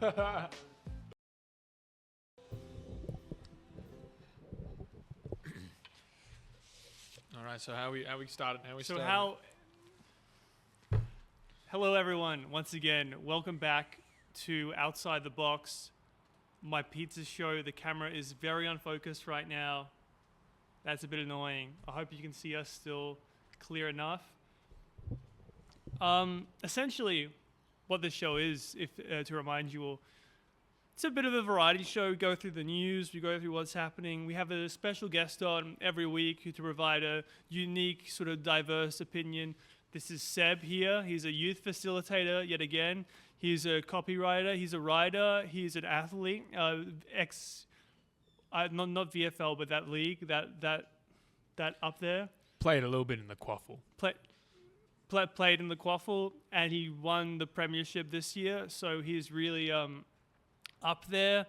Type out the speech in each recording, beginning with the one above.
All right, so how we started? Hello everyone, once again, welcome back to Outside the Box, my pizza show. The camera is very unfocused right now. That's a bit annoying. I hope you can see us still clear enough. Essentially, what this show is, to remind you all, it's a bit of a variety show. We go through the news, we go through what's happening. We have a special guest on every week to provide a unique, sort of diverse opinion. This is Seb here. He's a youth facilitator yet again. He's a copywriter. He's a writer. He's an athlete. Not VFL, but that league, that up there. Played a little bit in the quaffle. Played in the quaffle, and he won the premiership this year. So he's really up there.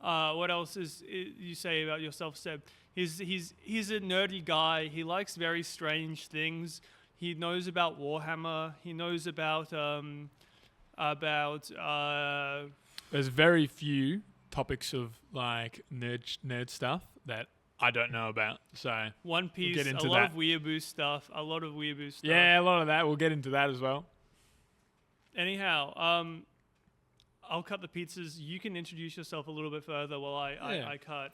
What else is you say about yourself, Seb? He's a nerdy guy. He likes very strange things. He knows about Warhammer. He knows about There's very few topics of like nerd stuff that I don't know about. So One Piece, we'll a lot of weeaboo stuff. Yeah, a lot of that. We'll get into that as well. Anyhow, I'll cut the pizzas. You can introduce yourself a little bit further while I cut.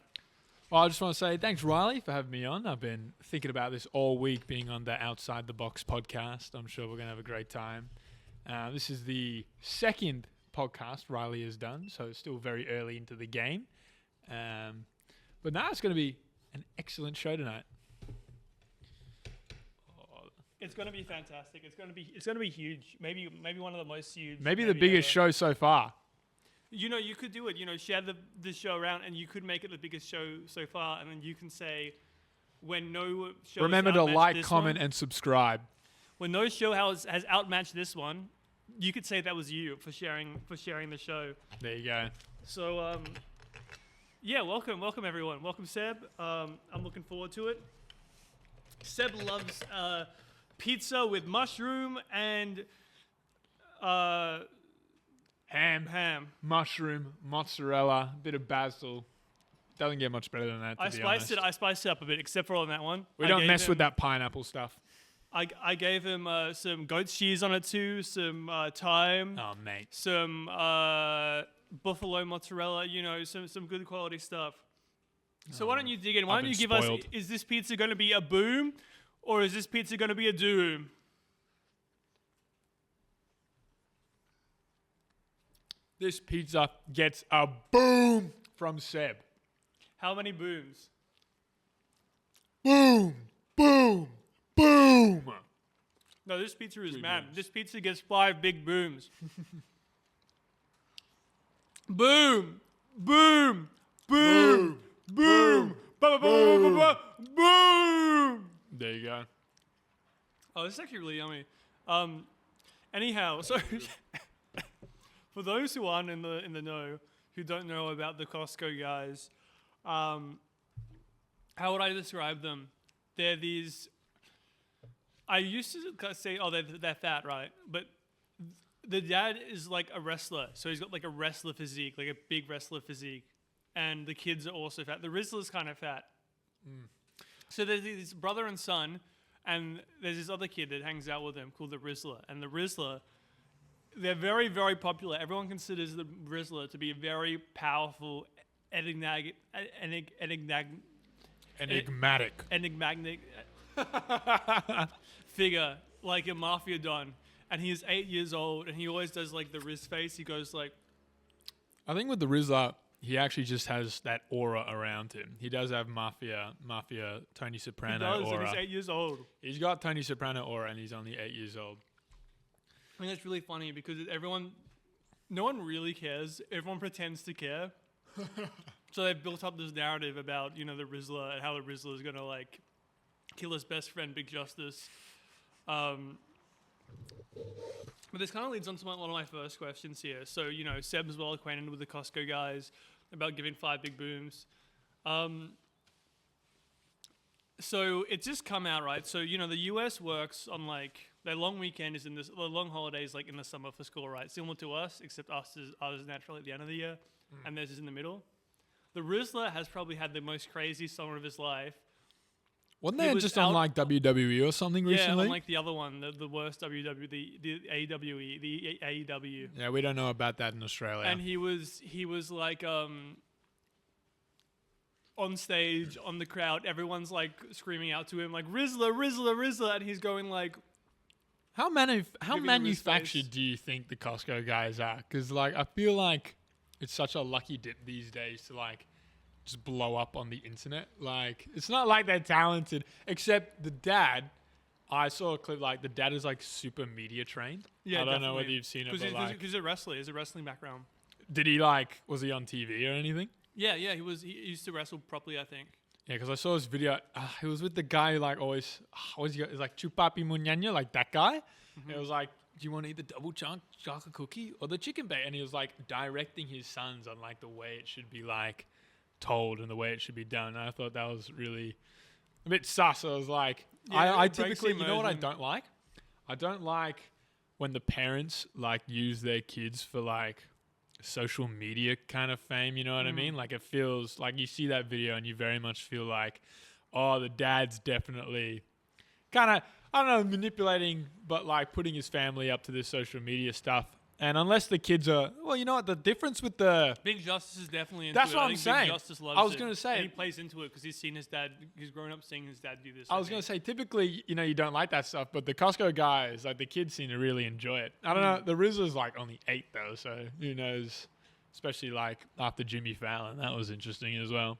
Well, I just want to say thanks, Riley, for having me on. I've been thinking about this all week, being on the Outside the Box podcast. I'm sure we're going to have a great time. This is the second podcast Riley has done, so it's still very early into the game. But now it's going to be an excellent show tonight. It's going to be fantastic. It's going to be huge. Maybe one of the most huge. Maybe the biggest show so far. You know, you could do it. You know, share the show around, and you could make it the biggest show so far. And then you can say, when no show. Remember to like, comment, and subscribe. When no show has outmatched this one, you could say that was you for sharing the show. There you go. So, yeah, welcome everyone. Welcome, Seb. I'm looking forward to it. Seb loves pizza with mushroom and ham, mushroom, mozzarella, a bit of basil. Doesn't get much better than that. I spiced it up a bit, except for on that one. We don't mess with that pineapple stuff. I gave him some goat cheese on it too, some thyme. Oh, mate. Some buffalo mozzarella. You know, some good quality stuff. So why don't you dig in? Why don't you give us? Is this pizza going to be a boom, or is this pizza going to be a doom? This pizza gets a boom from Seb. How many booms? Boom, boom, boom. No, this pizza is mad. This pizza gets 5 big booms. Boom, boom, boom, boom, boom, boom. There you go. Oh, this is actually really yummy. Anyhow, so for those who aren't in the know, who don't know about the Costco guys, how would I describe them? They're these. I used to say, they're fat, right? But the dad is like a wrestler, so he's got like a wrestler physique, like a big wrestler physique, and the kids are also fat. The Rizzler's kind of fat. So there's this brother and son, and there's this other kid that hangs out with them called the Rizzler, and the Rizzler. They're very, very popular. Everyone considers the Rizzler to be a very powerful, enigmatic figure, like a mafia don. And he is 8 years old, and he always does like the Riz face. He goes like. I think with the Rizzler, he actually just has that aura around him. He does have mafia Tony Soprano he does, aura. And he's 8 years old. He's got Tony Soprano aura, and he's only 8 years old. I think that's really funny because no one really cares. Everyone pretends to care. So they've built up this narrative about, the Rizzler and how the Rizzler is going to like kill his best friend, Big Justice. But this kind of leads on to one of my first questions here. So, Seb's well acquainted with the Costco guys about giving 5 big booms. So it's just come out, right? So, the US works on like their long weekend is the long holidays like in the summer for school, right? Similar to us, except us is naturally at the end of the year, and theirs is in the middle. The Rizzler has probably had the most crazy summer of his life. Wasn't they just on like WWE or something recently? Yeah, on like the other one, the worst WWE, the AWE, the AEW. Yeah, we don't know about that in Australia. And he was like on stage, on the crowd, everyone's like screaming out to him like Rizzler, Rizzler, Rizzler, and he's going like, how manufactured do you think the Costco guys are? Because like I feel like it's such a lucky dip these days to like just blow up on the internet. Like it's not like they're talented, except the dad. I saw a clip like the dad is like super media trained. Yeah, I don't know whether you've seen it, but like, because he's a wrestler, he's a wrestling background. Did he like? Was he on TV or anything? Yeah, he used to wrestle properly, I think. Yeah, because I saw his video. He was with the guy who like always, it's like Chupapi Munyanya, like that guy. It was like, do you want to eat the double chocolate cookie or the chicken bake? And he was like directing his sons on like the way it should be like told and the way it should be done. And I thought that was really a bit sus. I was like, I typically, you know what I don't like? I don't like when the parents like use their kids for like social media kind of fame, you know what I mean? Like it feels like you see that video and you very much feel like, oh, the dad's definitely kind of, I don't know, manipulating, but like putting his family up to this social media stuff. And unless the kids are, well, you know what, the difference with the... Big Justice is definitely into it. That's what I'm saying. Big Justice loves I was going to say... And he plays into it because he's seen his dad, he's grown up seeing his dad do this. I was going to say, typically, you know, you don't like that stuff, but the Costco guys, like the kids seem to really enjoy it. I don't know, the Rizzler's like only 8 though, so who knows? Especially like after Jimmy Fallon, that was interesting as well.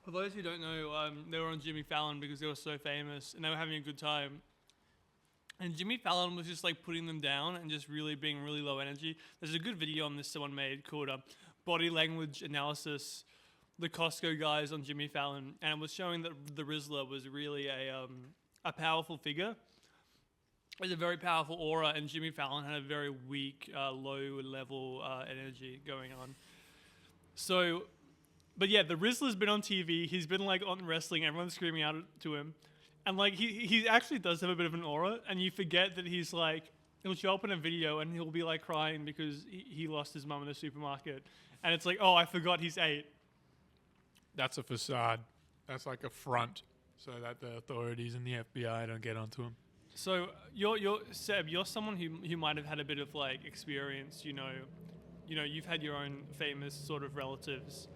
For those who don't know, they were on Jimmy Fallon because they were so famous and they were having a good time. And Jimmy Fallon was just like putting them down and just really being really low energy. There's a good video on this someone made called Body Language Analysis, the Costco guys on Jimmy Fallon. And it was showing that the Rizzler was really a powerful figure. It was a very powerful aura, and Jimmy Fallon had a very weak, low-level energy going on. So, but yeah, the Rizzler's been on TV. He's been like on wrestling. Everyone's screaming out to him. And like he actually does have a bit of an aura, and you forget that he's like, he'll show up in a video and he'll be like crying because he lost his mum in the supermarket. And it's like, oh, I forgot he's 8. That's a facade. That's like a front so that the authorities and the FBI don't get onto him. So you're Seb, you're someone who might have had a bit of like experience, you know, you've had your own famous sort of relatives.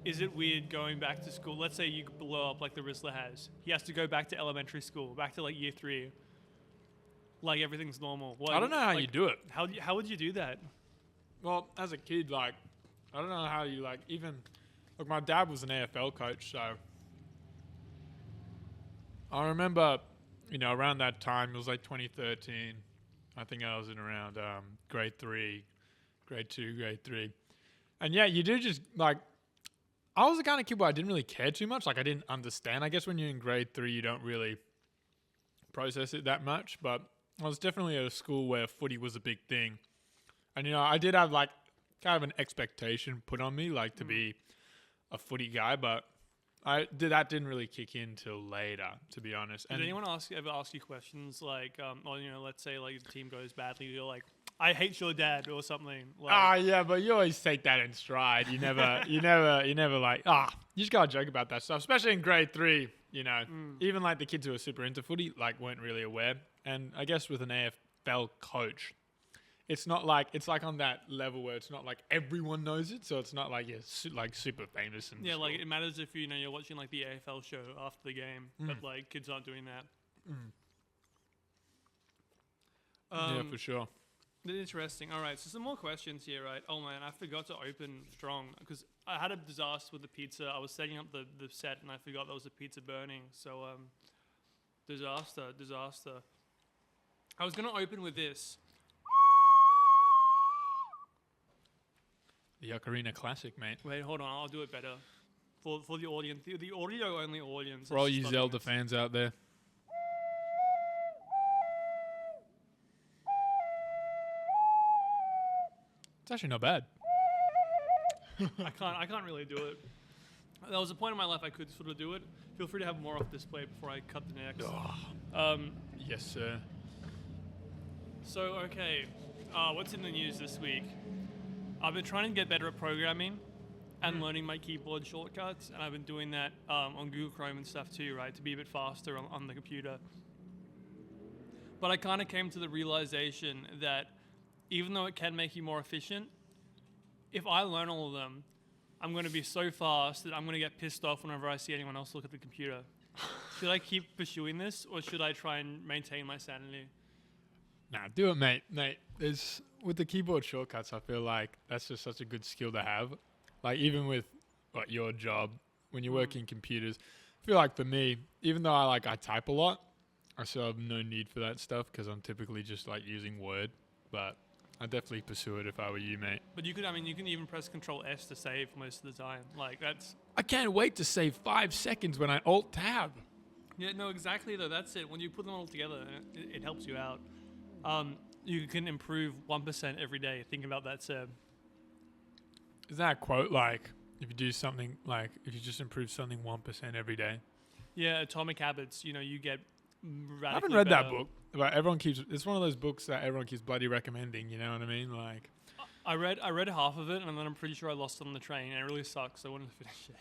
Is it weird going back to school? Let's say you blow up like the Rizzler has. He has to go back to elementary school, back to like year 3. Like everything's normal. Like, I don't know how you do it. How would you do that? Well, as a kid, like, I don't know how you like even... Look, my dad was an AFL coach, so... I remember, you know, around that time, it was like 2013. I think I was in around grade 3, grade 2, grade 3. And yeah, you do just like... I was the kind of kid where I didn't really care too much. Like, I didn't understand. I guess when you're in grade 3, you don't really process it that much. But I was definitely at a school where footy was a big thing. And, you know, I did have, like, kind of an expectation put on me, like, to be a footy guy. But that didn't really kick in till later, to be honest. Did anyone ever ask you questions like, or, you know, let's say, like, the team goes badly, you're like, I hate your dad or something. Like, yeah, but you always take that in stride. You never like, you just gotta joke about that stuff, especially in grade 3, you know. Even like the kids who are super into footy, like, weren't really aware. And I guess with an AFL coach, it's not like, it's like on that level where it's not like everyone knows it, so it's not like you're like super famous. In yeah, like it matters if you know you're watching like the AFL show after the game, but like kids aren't doing that. Yeah, for sure. Interesting. All right, so some more questions here, right? Oh man, I forgot to open strong because I had a disaster with the pizza. I was setting up the set and I forgot there was a pizza burning. So disaster. I was gonna open with this. The Ocarina Classic, mate. Wait, hold on. I'll do it better for the audience, the audio only audience. For all you Zelda fans out there. It's actually not bad. I can't really do it. There was a point in my life I could sort of do it. Feel free to have more off display before I cut the next. Yes, sir. So, okay, what's in the news this week? I've been trying to get better at programming and learning my keyboard shortcuts, and I've been doing that on Google Chrome and stuff too, right, to be a bit faster on the computer. But I kind of came to the realization that even though it can make you more efficient, if I learn all of them, I'm going to be so fast that I'm going to get pissed off whenever I see anyone else look at the computer. Should I keep pursuing this, or should I try and maintain my sanity? Nah, do it, mate. Mate, with the keyboard shortcuts, I feel like that's just such a good skill to have. Like, even with your job, when you work in computers, I feel like for me, even though I type a lot, I still have no need for that stuff because I'm typically just using Word. But I'd definitely pursue it if I were you, mate. But you can even press Control S to save most of the time. I can't wait to save 5 seconds when I Alt Tab. Yeah, no, exactly though. That's it. When you put them all together, it helps you out. You can improve 1% every day. Think about that, Seb. Isn't that a quote if you do something if you just improve something 1% every day? Yeah, Atomic Habits. You get radically I haven't read better. that book, but it's one of those books that everyone keeps bloody recommending. You know what I mean? I read half of it, and then I'm pretty sure I lost it on the train, and it really sucks. So I wanted to finish it.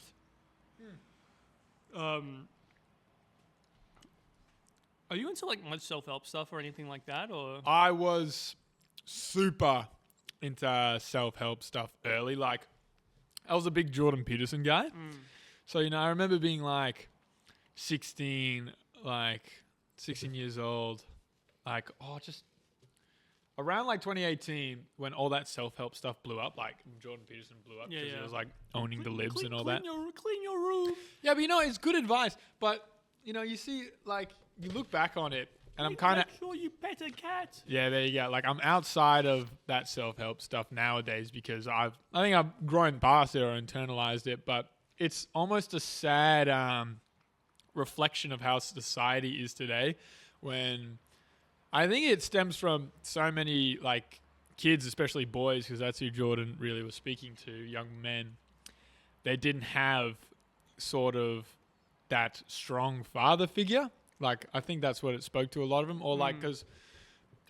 Are you into much self-help stuff or anything like that, or? I was super into self-help stuff early. I was a big Jordan Peterson guy. So, I remember being 16 years old, just around 2018 when all that self-help stuff blew up, Jordan Peterson blew up because he was owning the libs and all that. Clean your room. Yeah, but it's good advice. But, you see, you look back on it and I'm kind of... Make sure you pet a cat. Yeah, there you go. I'm outside of that self-help stuff nowadays because I think I've grown past it or internalized it, but it's almost a sad reflection of how society is today when I think it stems from so many kids, especially boys, because that's who Jordan really was speaking to, young men. They didn't have sort of that strong father figure. I think that's what it spoke to a lot of them. Or because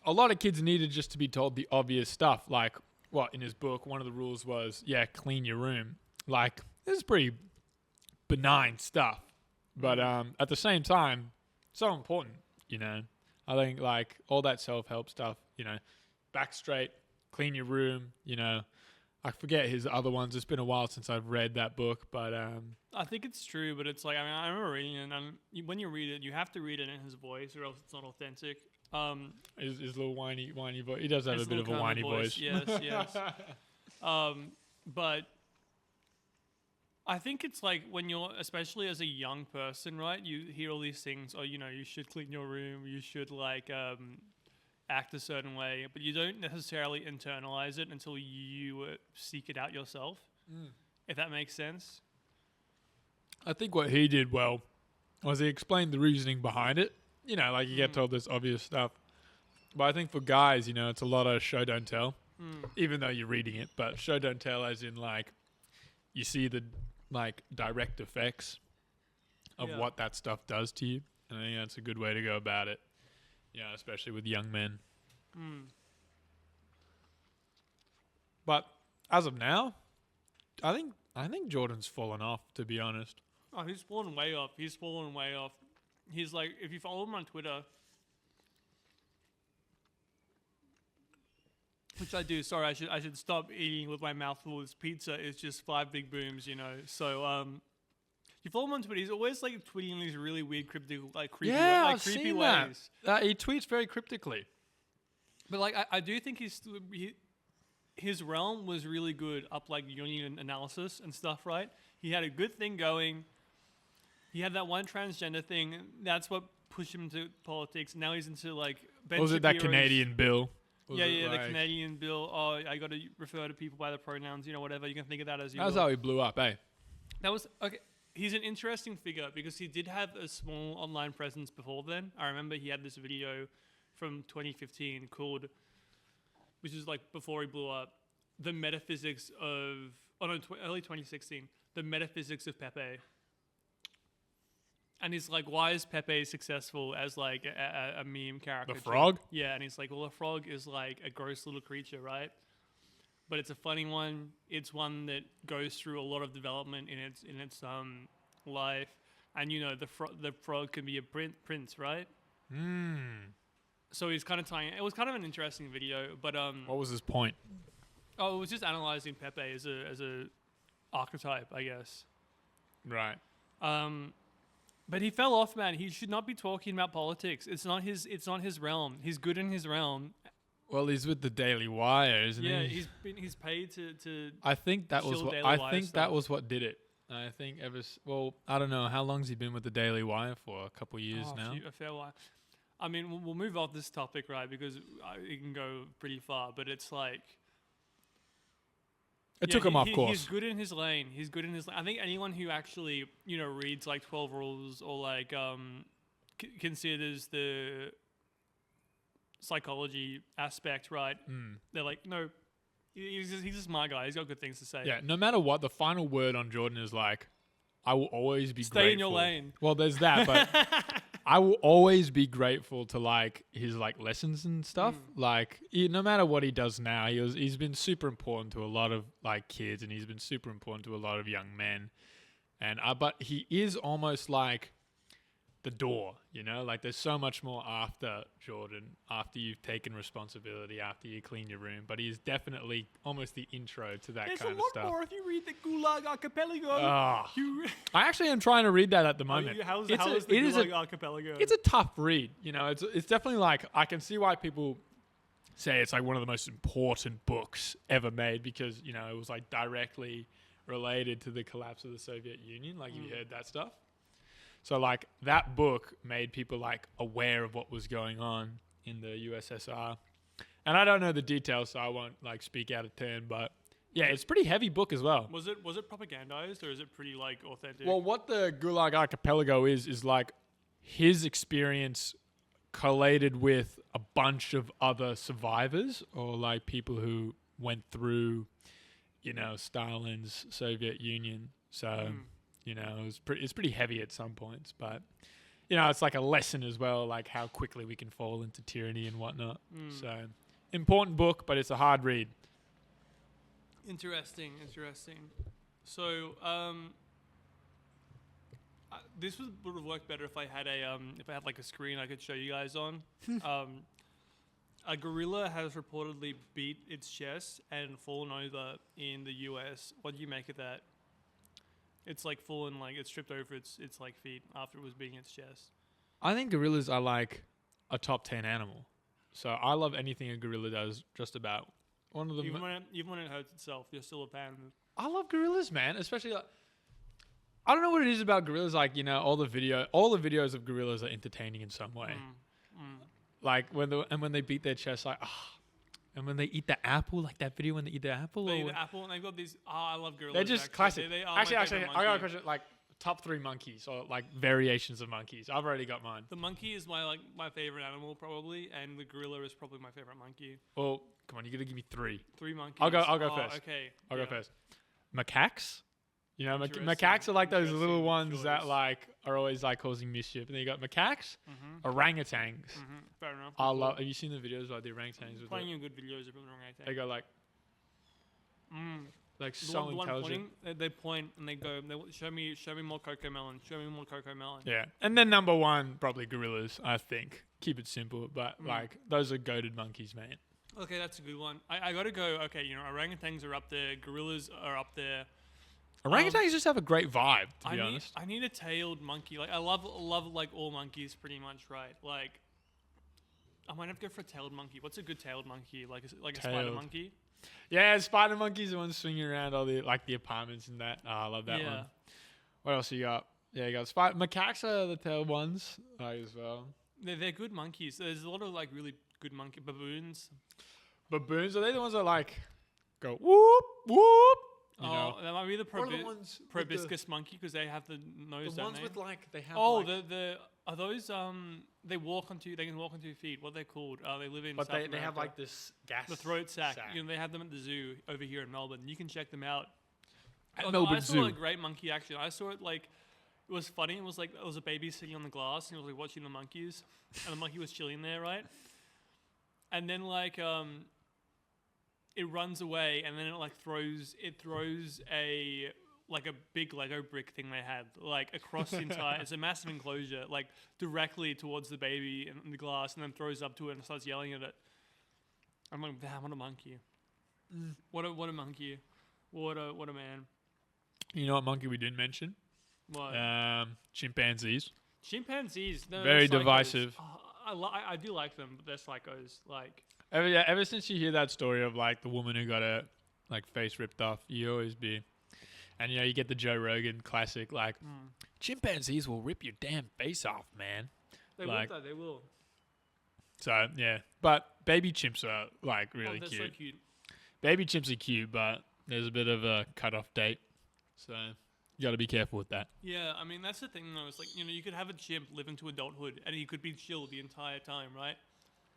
a lot of kids needed just to be told the obvious stuff. In his book, one of the rules was, clean your room. This is pretty benign stuff. But at the same time, so important, I think all that self-help stuff, back straight, clean your room, I forget his other ones. It's been a while since I've read that book, but I think it's true, but it's I remember reading it, and when you read it, you have to read it in his voice, or else it's not authentic. His little whiny voice. He does have a bit of a whiny voice. Yes. But I think it's when you're, especially as a young person, right? You hear all these things. Oh, you should clean your room. You should act a certain way, but you don't necessarily internalize it until you seek it out yourself. If that makes sense. I think what he did well was he explained the reasoning behind it. You get told this obvious stuff. But I think for guys, it's a lot of show, don't tell. Even though you're reading it. But show, don't tell as in, you see the, direct effects of what that stuff does to you. And I think that's a good way to go about it. Yeah, especially with young men. But as of now, I think Jordan's fallen off, to be honest. Oh, he's fallen way off. He's if you follow him on Twitter, which I do. Sorry, I should stop eating with my mouth full. This pizza is just 5 big booms, So you follow him on Twitter. He's always tweeting these really weird, cryptic, creepy, I've creepy seen ways. That. He tweets very cryptically. But I do think his realm was really good up Jungian analysis and stuff, right? He had a good thing going. He had that one transgender thing. That's what pushed him into politics. Now he's into Ben Was it that Shapiro's- Canadian bill? The Canadian bill. Oh, I got to refer to people by their pronouns. Whatever. You can think of that as you. That's will. how he blew up, eh? That was okay. He's an interesting figure because he did have a small online presence before then. I remember he had this video from 2015 called, which is before he blew up, the metaphysics of, early 2016, the metaphysics of Pepe. And he's like, why is Pepe successful as like a meme character? The frog? Yeah, and he's like, well, a frog is like a gross little creature, right? But it's a funny one. It's one that goes through a lot of development in its life, and the frog can be a prince, right? So he's kind of tying. It was kind of an interesting video, but What was his point? Oh, it was just analyzing Pepe as a archetype, I guess. Right. But he fell off, man. He should not be talking about politics. It's not his realm. He's good in his realm. Well, he's with the Daily Wire, isn't he? Yeah, he's paid to. I think that was shill what Daily I Wire think stuff. that was what did it. I think I don't know how long's he been with the Daily Wire for? A couple years now. A fair while. I mean, we'll move off this topic, right? Because it can go pretty far. But it's like. It took him off course. He's good in his lane. I think anyone who actually, reads like 12 Rules or like considers the psychology aspect, right? They're like, no, he's a smart guy. He's got good things to say. Yeah, no matter what, the final word on Jordan is like, I will always be Stay grateful. in your lane. Well, there's that, but I will always be grateful to like his like lessons and stuff. Like no matter what he does now, he's been super important to a lot of like kids, and he's been super important to a lot of young men. And but he is almost like the door, like there's so much more after Jordan, after you've taken responsibility, after you clean your room. But he's definitely almost the intro to that kind of stuff. There's a lot more if you read the Gulag Archipelago. I actually am trying to read that at the moment. How is the Gulag Archipelago? It's a tough read. It's definitely like, I can see why people say it's like one of the most important books ever made, because, it was like directly related to the collapse of the Soviet Union. Like you heard that stuff. So like that book made people like aware of what was going on in the USSR. And I don't know the details, so I won't like speak out of turn, but yeah, it's a pretty heavy book as well. Was it propagandized, or is it pretty like authentic? Well, what the Gulag Archipelago is like his experience collated with a bunch of other survivors, or like people who went through, Stalin's Soviet Union. So it's pretty heavy at some points, but it's like a lesson as well, like how quickly we can fall into tyranny and whatnot. So important book, but it's a hard read. Interesting. So this would have worked better if I had like a screen I could show you guys on. A gorilla has reportedly beat its chest and fallen over in the US. What do you make of that? It's like fallen, like it's tripped over its like feet after it was beating its chest. I think gorillas are like a top 10 animal. So I love anything a gorilla does, just about. One of the even when it hurts itself, you're still a fan of it. I love gorillas, man. Especially like, I don't know what it is about gorillas. Like, all the videos of gorillas are entertaining in some way. Like when they beat their chest, like, and when they eat the apple, like that video when they eat the apple. They eat the apple, and they've got these. I love gorillas. They're just classic. They are actually, I got a question. Like top 3 monkeys, or like variations of monkeys. I've already got mine. The monkey is my favorite animal probably, and the gorilla is probably my favorite monkey. Well, come on, you gotta give me 3. 3 monkeys. I'll go first. Okay. I'll go first. Macaques. Macaques are like those little ones that like are always like causing mischief. And then you got macaques, orangutans. Fair enough. Have you seen the videos about the orangutans? With plenty of good videos of orangutan. They go like, like so intelligent. They point and they go. They show me more cocoa melon. Show me more cocoa melon. Yeah, and then number 1 probably gorillas. I think keep it simple, but like those are goated monkeys, man. Okay, that's a good one. I gotta go. Okay, orangutans are up there. Gorillas are up there. Orangutans just have a great vibe, to be honest. I need a tailed monkey. Like I love like all monkeys pretty much, right? Like I might have to go for a tailed monkey. What's a good tailed monkey? Like a spider monkey? Yeah, spider monkeys, the ones swinging around all the apartments and that. I love that one. What else you got? Yeah, you got macaques are the tailed ones as well. They're good monkeys. There's a lot of like really good baboons. Baboons, are they the ones that like go whoop whoop? That might be the proboscis monkey, because they have the nose. The ones with like they have. Are those they can walk on 2 feet. What are they called? They live in. But South America. they have like this gas. The throat sac. They have them at the zoo over here in Melbourne. You can check them out. Melbourne I saw Zoo. a great monkey actually. I saw it like it was funny. It was like there was a baby sitting on the glass, and it was like watching the monkeys, and the monkey was chilling there, right? And then like it runs away, and then it throws a like a big Lego brick thing they had like across the entire. It's a massive enclosure, like directly towards the baby in the glass, and then throws up to it and starts yelling at it. I'm like, damn, what a monkey! What a monkey! What a man! You know what monkey we didn't mention? What? Chimpanzees. Chimpanzees, no, Very they're psychos. divisive. I do like them, but they're psychos. Like, Ever since you hear that story of like the woman who got her like face ripped off, you always be, and you know you get the Joe Rogan classic like, chimpanzees will rip your damn face off, man. they Like- will though. They will. So yeah, but baby chimps are like really they're cute. so cute. Baby chimps are cute, but there's a bit of a cutoff date, so you got to be careful with that. Yeah, I mean that's the thing though. It's like you could have a chimp live into adulthood, and he could be chill the entire time, right?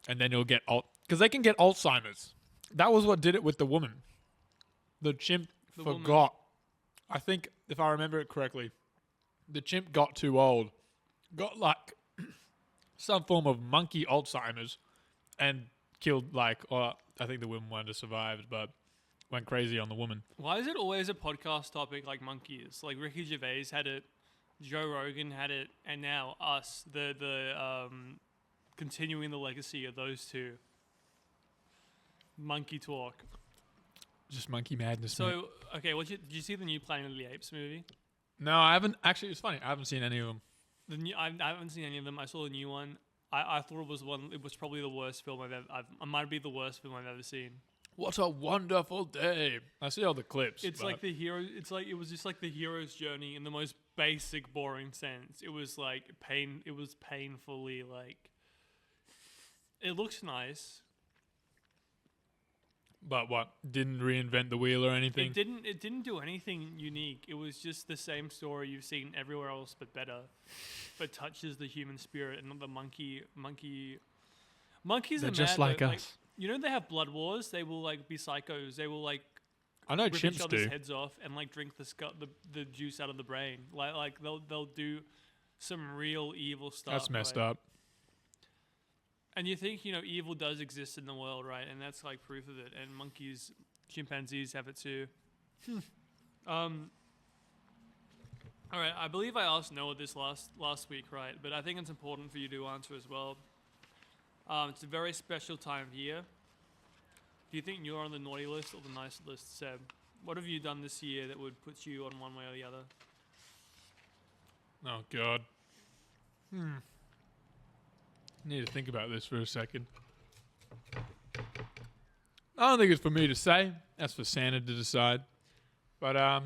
And then you'll get because they can get Alzheimer's. That was what did it with the woman. The chimp The woman. forgot. I think if I remember it correctly, the chimp got too old, got like some form of monkey Alzheimer's, and killed or I think the woman wanted to survive, but went crazy on the woman. Why is it always a podcast topic like monkeys? Like Ricky Gervais had it, Joe Rogan had it, and now us, the continuing the legacy of those two. Monkey talk. Just monkey madness. Mate. So, okay, did you see the new Planet of the Apes movie? No, I haven't. Actually, it's funny. I haven't seen any of them. I haven't seen any of them. I saw the new one. I thought it was one. It was probably the worst film I've ever. It might be the worst film I've ever seen. What a wonderful day! I see all the clips. It's like the hero. It's like it was just like the hero's journey in the most basic, boring sense. It was like pain. It was painfully like. It looks nice. But what? Didn't reinvent the wheel or anything? It didn't do anything unique. It was just the same story you've seen everywhere else, but better. But touches the human spirit and not the monkey. Monkeys They're are just mad, like though. us. You know they have blood wars. They will like be psychos. They will like I know rip each chimps other's do. heads off and like drink the juice out of the brain. Like they'll do some real evil stuff. That's messed right? up. And you think evil does exist in the world, right? And that's like proof of it. And chimpanzees have it too. All right, I believe I asked Noah this last week, right? But I think it's important for you to answer as well. It's a very special time of year. Do you think you're on the naughty list or the nice list, Seb? What have you done this year that would put you on one way or the other? Oh God. Need to think about this for a second. I don't think it's for me to say. That's for Santa to decide. But I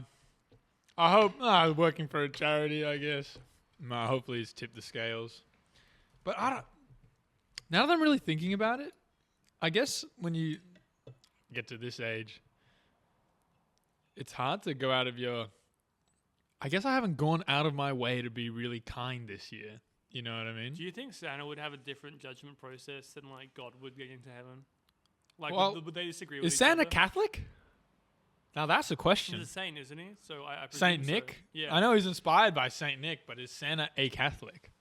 hope working for a charity, I guess. Hopefully it's tipped the scales. But I don't. Now that I'm really thinking about it, I guess when you get to this age, it's hard to go out of your. I guess I haven't gone out of my way to be really kind this year. You know what I mean? Do you think Santa would have a different judgment process than like God would get into heaven? Like, Well, would they disagree with Is each Santa other? Catholic? Now that's a question. He's a saint, isn't he? So I presume Saint so. Nick? Yeah. I know he's inspired by Saint Nick, but is Santa a Catholic?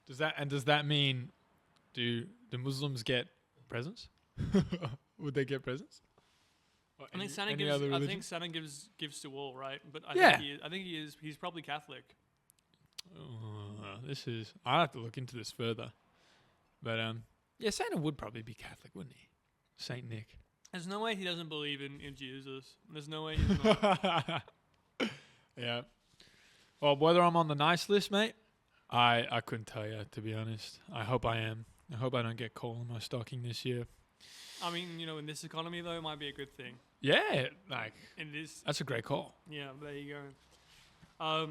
Does that mean do the Muslims get presents? Would they get presents? Or I think any other religion? Santa gives to all, right? But Yeah. I think he is. He's probably Catholic. I'll have to look into this further. But yeah, Santa would probably be Catholic, wouldn't he? Saint Nick. There's no way he doesn't believe in Jesus. There's no way he's not. Yeah. Well, whether I'm on the nice list, mate, I couldn't tell you, to be honest. I hope I am. I hope I don't get coal in my stocking this year. I mean, in this economy though, it might be a good thing. Yeah, like In this, that's a great call. yeah, there you go.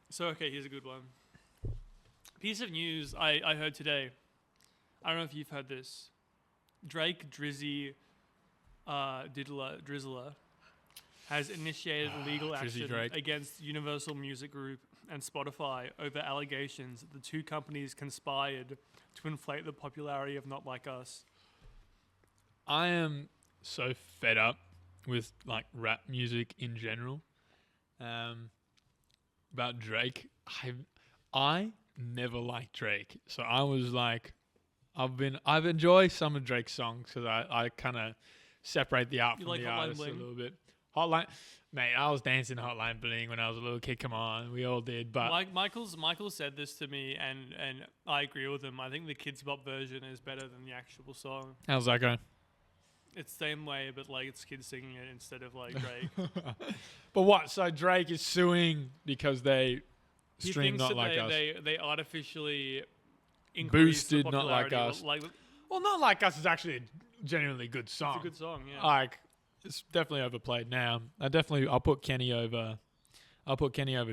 So okay, here's a good one. Piece of news I heard today. I don't know if you've heard this. Drake Drizzler has initiated legal Drizzy action Drake. against Universal Music Group and Spotify over allegations that the two companies conspired to inflate the popularity of Not Like Us. I am so fed up with like rap music in general. about Drake. I never liked Drake, so I was like, I've enjoyed some of Drake's songs because I kind of separate the art You from like the Hotline artist Bling? a little bit. Hotline, mate, I was dancing Hotline Bling when I was a little kid. Come on, we all did. But Michael said this to me, and I agree with him. I think the Kids Bop version is better than the actual song. how's that going? It's the same way, but like it's kids singing it instead of like Drake. But what? So Drake is suing because they He stream thinks Not that Like Us. they artificially increase the Boosted Not Like popularity, Us. Like Well, Not Like Us is actually a genuinely good song. it's a good song, yeah. Like, it's definitely overplayed now. I'll put Kenny over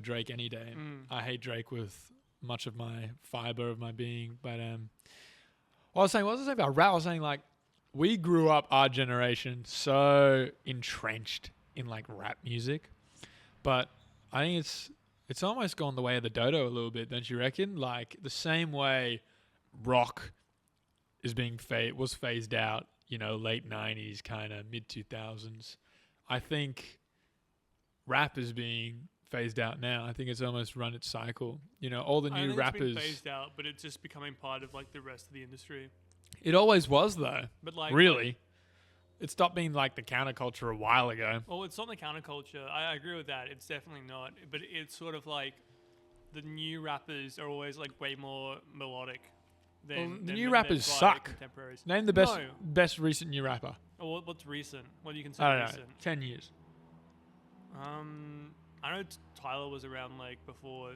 Drake any day. I hate Drake with much of my fiber of my being. But what was I saying about rap? I was saying like we grew up, our generation, so entrenched in like rap music, but I think it's almost gone the way of the dodo a little bit, don't you reckon? Like the same way rock is was phased out, late 90s, kind of mid 2000s. I think rap is being phased out now. I think it's almost run its cycle. All the I new think rappers. it's been phased out, but it's just becoming part of like the rest of the industry. It always was though. But like Really, it stopped being like the counterculture a while ago. well, it's not the counterculture. I agree with that. It's definitely not. But it's sort of like the new rappers are always like way more melodic. The new rappers suck. Contemporaries. Name the No. best recent new rapper. Oh, what's recent? What do you consider I don't know. recent? 10 years. I know Tyler was around like before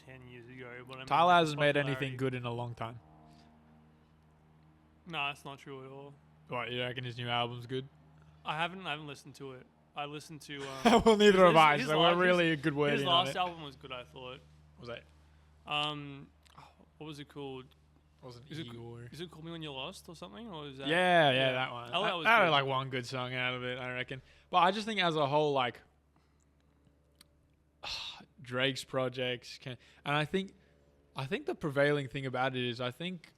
10 years ago. But I mean, Tyler like, hasn't made anything popularity- good in a long time. No, that's not true at all. What, you reckon his new album's good? I haven't listened to it. I listened to Well, neither have I, his so last- we're really a good word his in on last it. album was good. I thought. Was that? What was it called? Wasn't Is it- Igor. Is it "Call Me When You're Lost" or something? Or is that? Yeah, that one. Oh, that was I had good. like one good song out of it, I reckon. But I just think as a whole, like Drake's projects and I think the prevailing thing about it is I think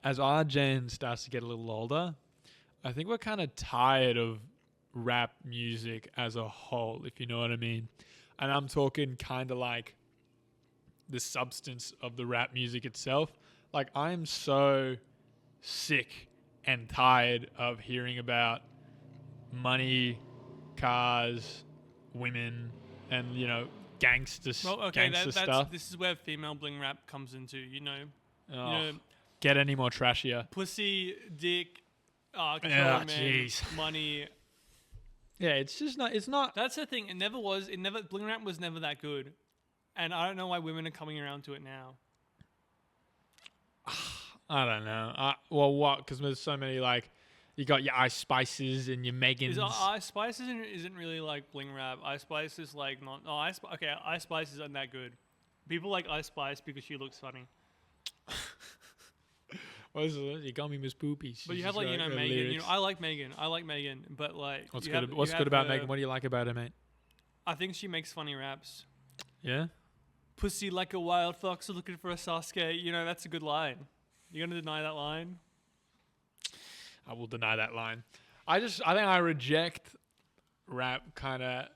as our gen starts to get a little older, I think we're kind of tired of rap music as a whole, if you know what I mean. And I'm talking kind of like the substance of the rap music itself. Like I am so sick and tired of hearing about money, cars, women, and gangster stuff. This is where female bling rap comes into. Oh, get any more trashier? Pussy, dick, control man, jeez. money. Yeah, it's just not. It's not. That's the thing. Bling rap was never that good, and I don't know why women are coming around to it now. I don't know. Well, what? Because there's so many like. You got your Ice Spices and your Megans. Ice Spice isn't really like bling rap. Ice Spice is like not. Oh, Ice Spice isn't that good. People like Ice Spice because she looks funny. What is it? You got me Miss Poopy. But you have like Megan. Lyrics. I like Megan, but like What's you good? have- What's you good have about her- Megan? What do you like about her, mate? I think she makes funny raps. Yeah. Pussy like a wild fox looking for a Sasuke. That's a good line. You gonna deny that line? I will deny that line. I think I reject rap kind of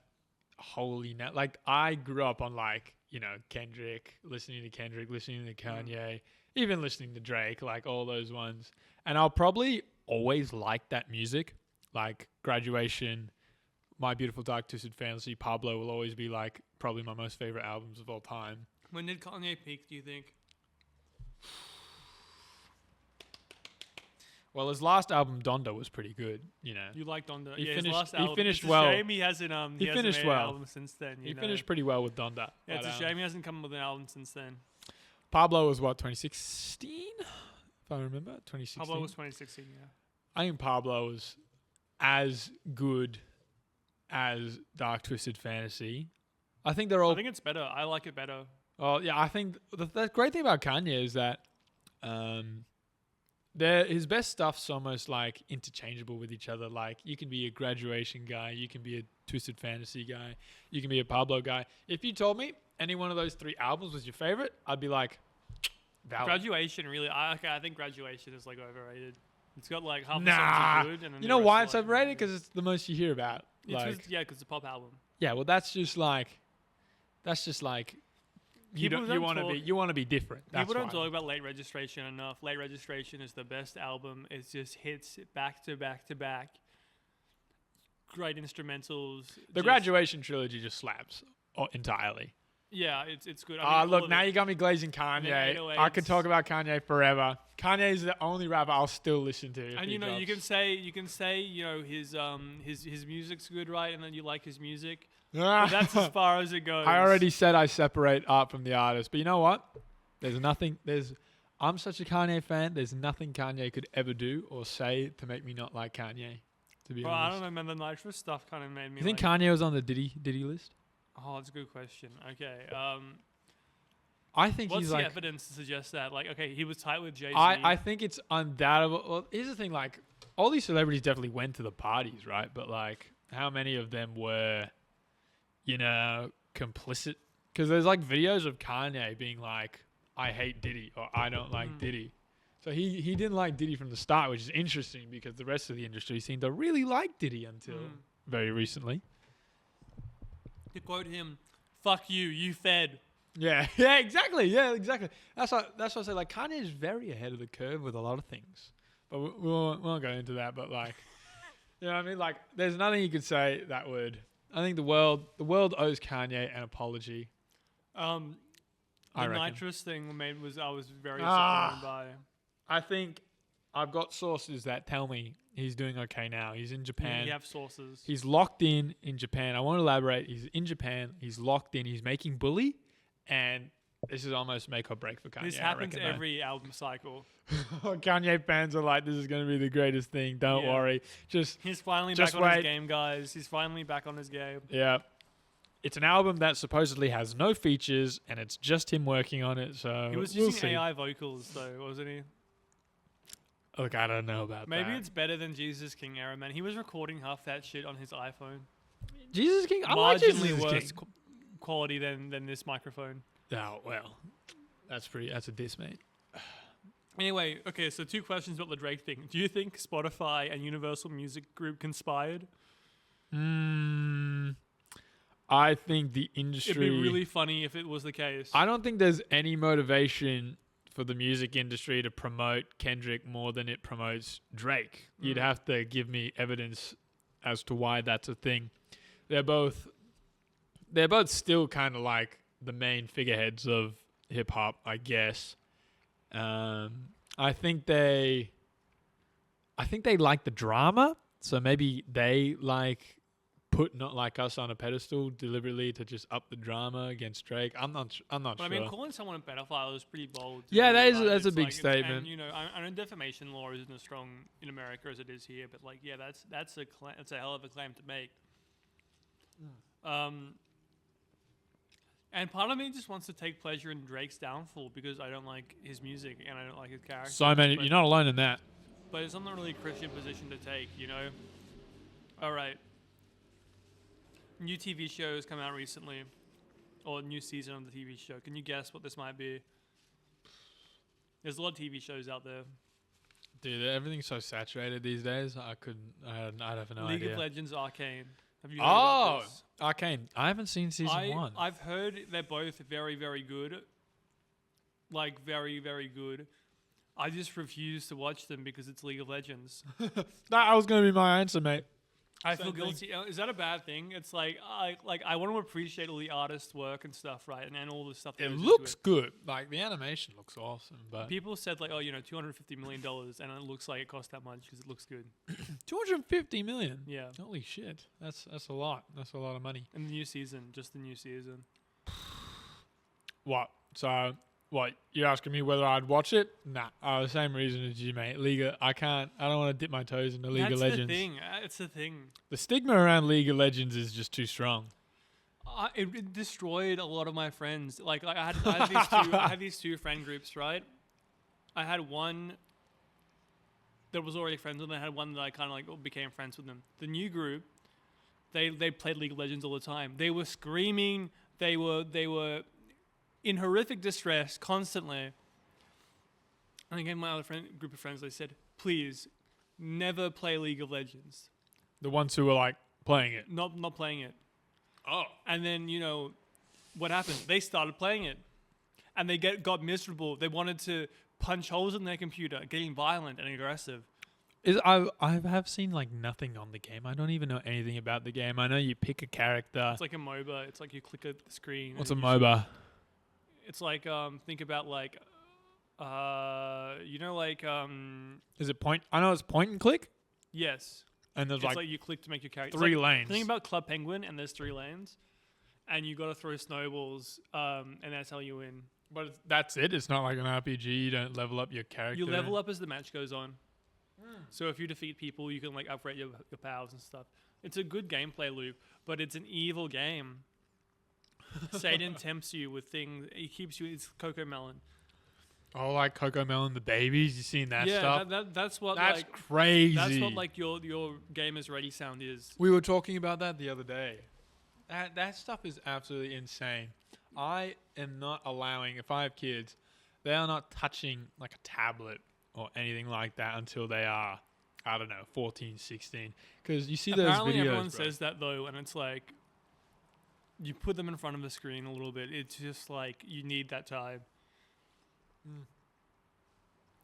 wholly now. Like I grew up on like, Kendrick, listening to Kanye, even listening to Drake, like all those ones. And I'll probably always like that music. Like Graduation, My Beautiful Dark Twisted Fantasy, Pablo will always be like probably my most favorite albums of all time. When did Kanye peak, do you think? Well, his last album, Donda, was pretty good. You like Donda? He his finished- last he album. finished It's well. a shame he hasn't. He hasn't finished made well. an album since then. He finished pretty well with Donda. Yeah, it's but, a shame he hasn't come with an album since then. Pablo was what, 2016? If I remember, 2016. Pablo was 2016. Yeah. I think Pablo was as good as Dark Twisted Fantasy. I think they're all. I think it's better. I like it better. Oh yeah, I think the great thing about Kanye is that his best stuff's almost like interchangeable with each other. Like you can be a Graduation guy, you can be a Twisted Fantasy guy, you can be a Pablo guy. If you told me any one of those three albums was your favorite, I'd be like, valid. Graduation really. I think Graduation is like overrated. It's got like half the Nah. songs are good, and then You the know rest why are, it's like, overrated? Because it's the most you hear about. It's Like, 'cause- yeah, because it's a pop album. yeah, well, that's just like, That's just like People you want to be different. That's People don't why. talk about Late Registration enough. Late Registration is the best album. It just hits back to back to back. Great instrumentals. The Graduation trilogy just slaps entirely. Yeah, it's good. I mean, Look, now you got me glazing Kanye. I could talk about Kanye forever. Kanye is the only rapper I'll still listen to. And you know, you can say, you know, his music's good, right? And then you like his music. But that's as far as it goes. I already said I separate art from the artist, but you know what? I'm such a Kanye fan. There's nothing Kanye could ever do or say to make me not like Kanye. To be honest, I don't know, man. The nitrous stuff kind of made me. You think Kanye was on the Diddy list? Oh, that's a good question. Okay. I think what's he's the like evidence to suggest that? Like, okay, he was tight with Jay-Z. I think it's undoubtable. Well, here's the thing: like, all these celebrities definitely went to the parties, right? But like, how many of them were, you know, complicit? Because there's like videos of Kanye being like, "I hate Diddy" or "I don't like Diddy." So he didn't like Diddy from the start, which is interesting because the rest of the industry seemed to really like Diddy until very recently. To quote him, "Fuck you, you fed." Yeah, exactly. That's what I say. Like, Kanye is very ahead of the curve with a lot of things, but we won't go into that. But like, you know what I mean? Like, there's nothing you could say that would. I think the world owes Kanye an apology. The nitrous thing I was very disappointed by. I think I've got sources that tell me he's doing okay now. He's in Japan. You have sources. He's locked in Japan. I want to elaborate. He's in Japan. He's locked in. He's making Bully. And this is almost make or break for Kanye. This happens every album cycle. Kanye fans are like, this is going to be the greatest thing. Don't worry. He's finally back on his game, guys. He's finally back on his game. Yeah. It's an album that supposedly has no features, and it's just him working on it. So he was using AI vocals, though, wasn't he? Look, I don't know about that. Maybe it's better than Jesus King era, man. He was recording half that shit on his iPhone. Jesus King? I like Jesus worse King. Quality than this microphone. Oh, well. That's a diss, mate. Anyway, okay, so 2 questions about the Drake thing. Do you think Spotify and Universal Music Group conspired? I think the industry... It'd be really funny if it was the case. I don't think there's any motivation for the music industry to promote Kendrick more than it promotes Drake. You'd have to give me evidence as to why that's a thing. They're both still kind of like the main figureheads of hip hop, I guess. I think they like the drama, so maybe they like put Not Like Us on a pedestal deliberately to just up the drama against Drake. I'm not sure. I mean, calling someone a pedophile is pretty bold. Yeah, that's a big statement. And you know, I know defamation law isn't as strong in America as it is here, but like, yeah, that's a hell of a claim to make. And part of me just wants to take pleasure in Drake's downfall because I don't like his music and I don't like his character. So many, you're not alone in that. But it's not really a Christian position to take, you know? All right. New TV shows come out recently, or new season of the TV show. Can you guess what this might be? There's a lot of TV shows out there. Dude, everything's so saturated these days. I'd have no idea. League of Legends, Arcane. Have you heard about this? Arcane. I haven't seen season 1. I've heard they're both very, very good. Like, very, very good. I just refuse to watch them because it's League of Legends. That was going to be my answer, mate. I feel guilty. Is that a bad thing? It's like I want to appreciate all the artist work and stuff, right? And all the stuff. That it looks good. Like, the animation looks awesome. But people said like, oh, you know, $250 million, and it looks like it cost that much because it looks good. $250 million. Yeah. Holy shit. That's a lot. That's a lot of money. And the new season, just the new season. What? So. What, you're asking me whether I'd watch it? Nah, the same reason as you, mate. I don't want to dip my toes into League of Legends. It's the thing. The stigma around League of Legends is just too strong. It destroyed a lot of my friends. Like I had these two friend groups, right? I had one that was already friends with them. I had one that I kind of like became friends with them. The new group, they played League of Legends all the time. They were screaming. They were in horrific distress constantly. And again, my other group of friends, they said, please, never play League of Legends. The ones who were like playing it? Not playing it. Oh. And then, you know, what happened? They started playing it, and they got miserable. They wanted to punch holes in their computer, getting violent and aggressive. I have seen like nothing on the game. I don't even know anything about the game. I know you pick a character. It's like a MOBA. It's like you click at the screen. What's a MOBA? It's like think about like Is it point? I know it's point and click. yes. And there's It's like you click to make your character. three lanes. Think about Club Penguin, and there's 3 lanes, and you got to throw snowballs, and that's how you win. But that's it. It's not like an RPG. You don't level up your character. You level up as the match goes on. So if you defeat people, you can like upgrade your powers and stuff. It's a good gameplay loop, but it's an evil game. Satan tempts you with things. He keeps you. It's Coco Melon. Oh, like Coco Melon, the babies. You seen that stuff? Yeah, that's what. That's like, crazy. That's what like your gamer's ready sound is. We were talking about that the other day. That stuff is absolutely insane. I am not allowing, if I have kids, they are not touching like a tablet or anything like that until they are, I don't know, 14, 16. Because you see Apparently those videos. Everyone says that though, and it's like you put them in front of the screen a little bit. It's just like you need that time.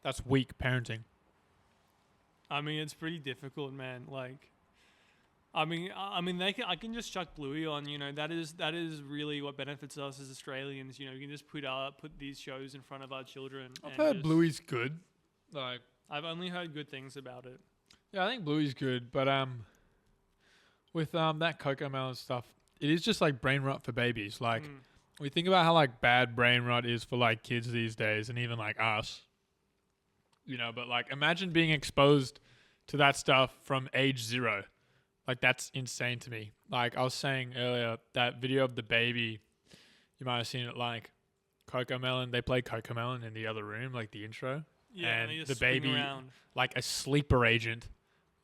That's weak parenting. I mean, it's pretty difficult, man. Like, I mean, I can just chuck Bluey on. You know, that is really what benefits us as Australians. You know, you can just put these shows in front of our children. I've heard Bluey's good. Like, I've only heard good things about it. yeah, I think Bluey's good, but with that Coco Melon stuff, it is just like brain rot for babies. Like, we think about how like bad brain rot is for like kids these days, and even like us. You know, but like imagine being exposed to that stuff from age 0. Like that's insane to me. Like I was saying earlier, that video of the baby, you might have seen it. Like Coco Melon, they play Coco Melon in the other room, like the intro. Yeah, and they just the swing baby, around. like a sleeper agent,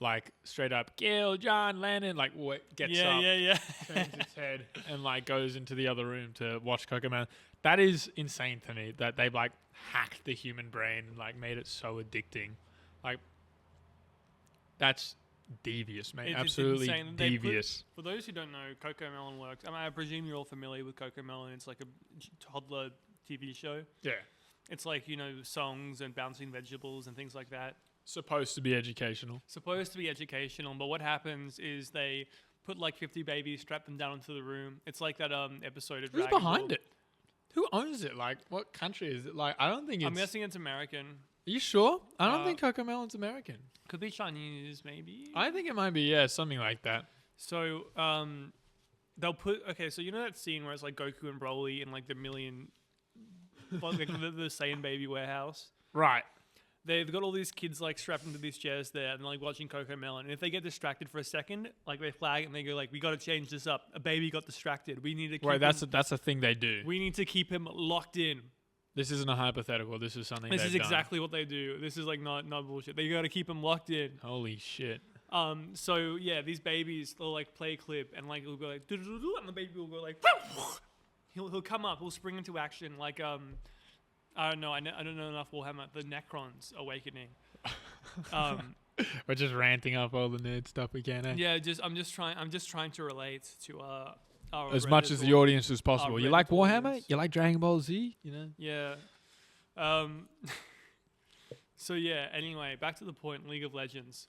like straight up kill John Lennon. Like gets up, turns its head, and like goes into the other room to watch Coco Melon. That is insane to me that they've like hacked the human brain and like made it so addicting. Like that's devious, mate. It's Absolutely insane. devious. For those who don't know, Coco Melon works. I mean, I presume you're all familiar with Coco Melon. It's like a toddler TV show. Yeah. It's like, you know, songs and bouncing vegetables and things like that. Supposed to be educational. Supposed to be educational, but what happens is they put like 50 babies, strap them down into the room. It's like that episode of Who's Dragon behind Ball. it? Who owns it? Like, what country is it? Like, I don't think it's... I'm guessing it's American. Are you sure? I don't think Coco Melon's American. Could be Chinese, maybe. I think it might be, yeah, something like that. So, they'll put... Okay, so you know that scene where it's like Goku and Broly in like the million... like the Saiyan baby warehouse? Right. They've got all these kids like strapped into these chairs there and like watching Coco Melon. And if they get distracted for a second, like they flag and they go like, "We got to change this up. A baby got distracted. We need to keep That's a thing they do. We need to keep him locked in." This isn't a hypothetical. This is something. This they've is exactly what they do. This is like not bullshit. They got to keep him locked in. Holy shit. So yeah, these babies, they'll like play a clip and like it'll go like, "Doo-doo-doo-doo," and the baby will go like, he'll come up, he'll spring into action like I don't know. I don't know enough Warhammer. The Necrons awakening. We're just ranting up all the nerd stuff we can. Eh? Yeah, I'm just trying to relate to our as much as the audience as possible. You like Warhammer? Audience. You like Dragon Ball Z? You know? Yeah. So yeah. Anyway, back to the point. League of Legends.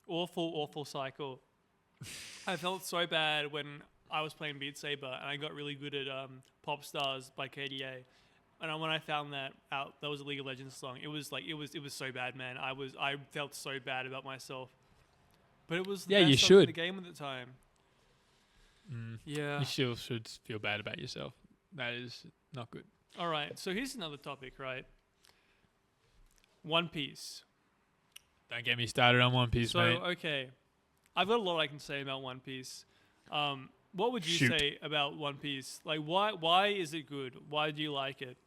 Awful cycle. I felt so bad when I was playing Beat Saber and I got really good at Pop Stars by KDA. And when I found that out, that was a League of Legends song. It was so bad, man. I felt so bad about myself. But it was the best you song should. in the game at the time. Yeah. You still should feel bad about yourself. That is not good. All right. So here's another topic, right? One Piece. Don't get me started on One Piece, mate. So okay, I've got a lot I can say about One Piece. What would you say about One Piece? Like, why is it good? Why do you like it?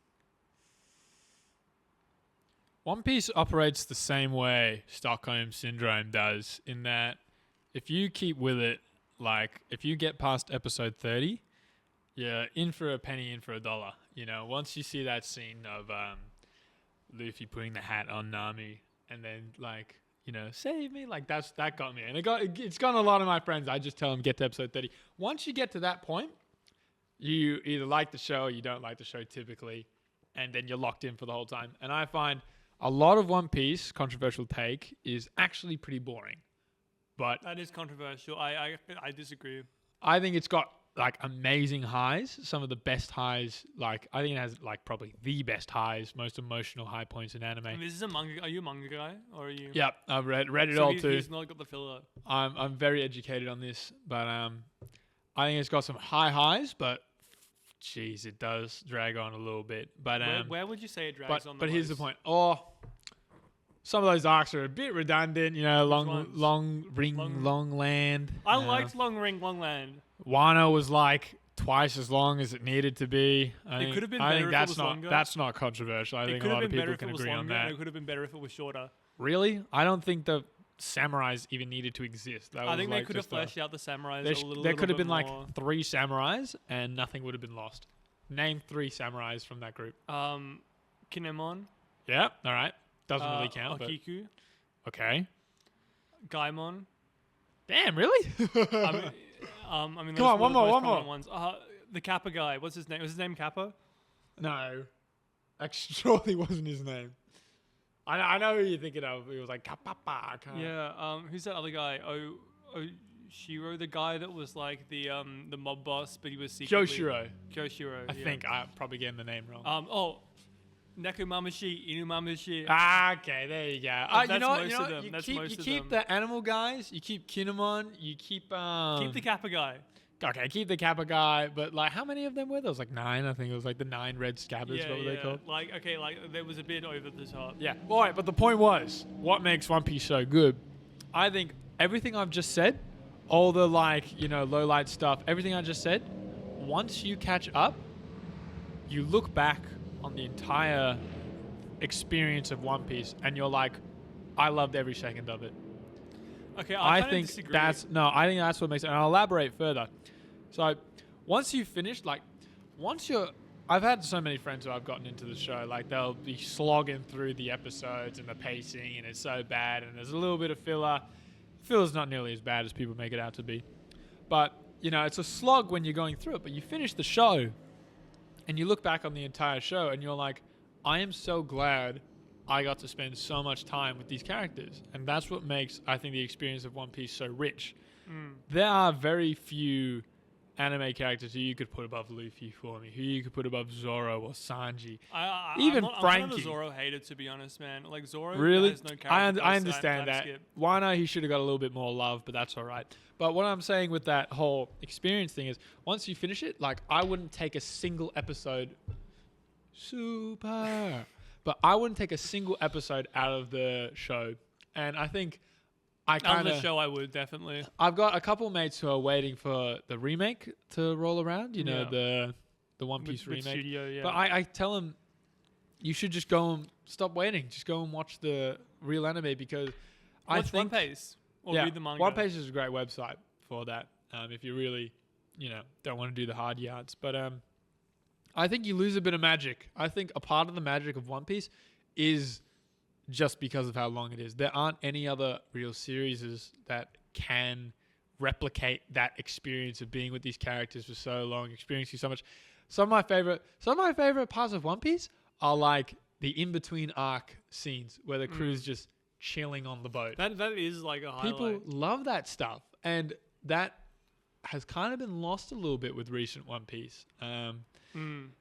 One Piece operates the same way Stockholm Syndrome does, in that if you keep with it, like if you get past episode 30, you're in for a penny, in for a dollar. You know, once you see that scene of Luffy putting the hat on Nami and then like, you know, save me, like that got me. And it's gotten a lot of my friends. I just tell them get to episode 30. Once you get to that point, you either like the show or you don't like the show typically, and then you're locked in for the whole time. And I find a lot of One Piece, controversial take, is actually pretty boring. But That is controversial. I disagree. I think it's got like amazing highs, some of the best highs. Like I think it has like probably the best highs, most emotional high points in anime. And this is a manga. Are you a manga guy or are you? Yep, I've read it So all he's, too. He's not got the filler. I'm very educated on this, but I think it's got some high highs, but jeez, it does drag on a little bit. But Where would you say it drags on? But here's the point. Some of those arcs are a bit redundant. You know, long land. I liked Long Ring, Long Land. Wano was like twice as long as it needed to be. It could have been better if it was longer. That's not controversial. I think a lot of people can agree on that. It could have been better if it was shorter. Really? I don't think the samurais even needed to exist. I think they could have fleshed out the samurais a little bit more. There could have been like 3 samurais and nothing would have been lost. Name 3 samurais from that group. Kinemon. Yeah, all right. Doesn't really count. Okiku. Okay. Gaimon. Damn, really? I mean, come on, one more. Ones. The Kappa guy. What's his name? Was his name Kappa? No. Actually, surely wasn't his name. I know who you're thinking of. He was like, Kappa. Yeah. Who's that other guy? Shiro, the guy that was like the mob boss, but he was secretly... Joshiro. I think I'm probably getting the name wrong. Nekomamashi, Inumamashi. Okay, there you go. You keep the animal guys. You keep Kinemon. You keep keep the Kappa guy. Okay, keep the Kappa guy. But like, how many of them were there? It was like 9. I think it was like the 9 red scabbards. What were they called? Like there was a bit over the top. Yeah. All right, but the point was, what makes One Piece so good? I think everything I've just said, all the low light stuff, everything I just said. Once you catch up, you look back on the entire experience of One Piece and you're like, I loved every second of it. Okay, I think that's what makes it, and I'll elaborate further. So once you finish, I've had so many friends who I've gotten into the show, like they'll be slogging through the episodes and the pacing and it's so bad and there's a little bit of filler. Filler's not nearly as bad as people make it out to be. But, it's a slog when you're going through it, but you finish the show and you look back on the entire show and you're like, I am so glad I got to spend so much time with these characters. And that's what makes, I think, the experience of One Piece so rich. There are very few anime characters who you could put above Luffy for me, who you could put above Zoro or Sanji. Even Frankie. I'm not a Zoro hater, to be honest, man. Like, Zoro really? has no character. I understand that. Wano, he should have got a little bit more love, but that's all right. But what I'm saying with that whole experience thing is, once you finish it, like, I wouldn't take a single episode... But I wouldn't take a single episode out of the show. And I think... out of the show, I would, definitely. I've got a couple mates who are waiting for the remake to roll around, the One Piece remake. Studio, yeah. But I tell them, you should just go and stop waiting. Just go and watch the real anime because Watch One Piece or read the manga. One Piece is a great website for that if you really, don't want to do the hard yards. But I think you lose a bit of magic. I think a part of the magic of One Piece is... just because of how long it is. There aren't any other real series that can replicate that experience of being with these characters for so long, experiencing so much. Some of my favorite parts of One Piece are like the in-between arc scenes where the crew's just chilling on the boat. That is like a highlight. People love that stuff, and that has kind of been lost a little bit with recent One Piece.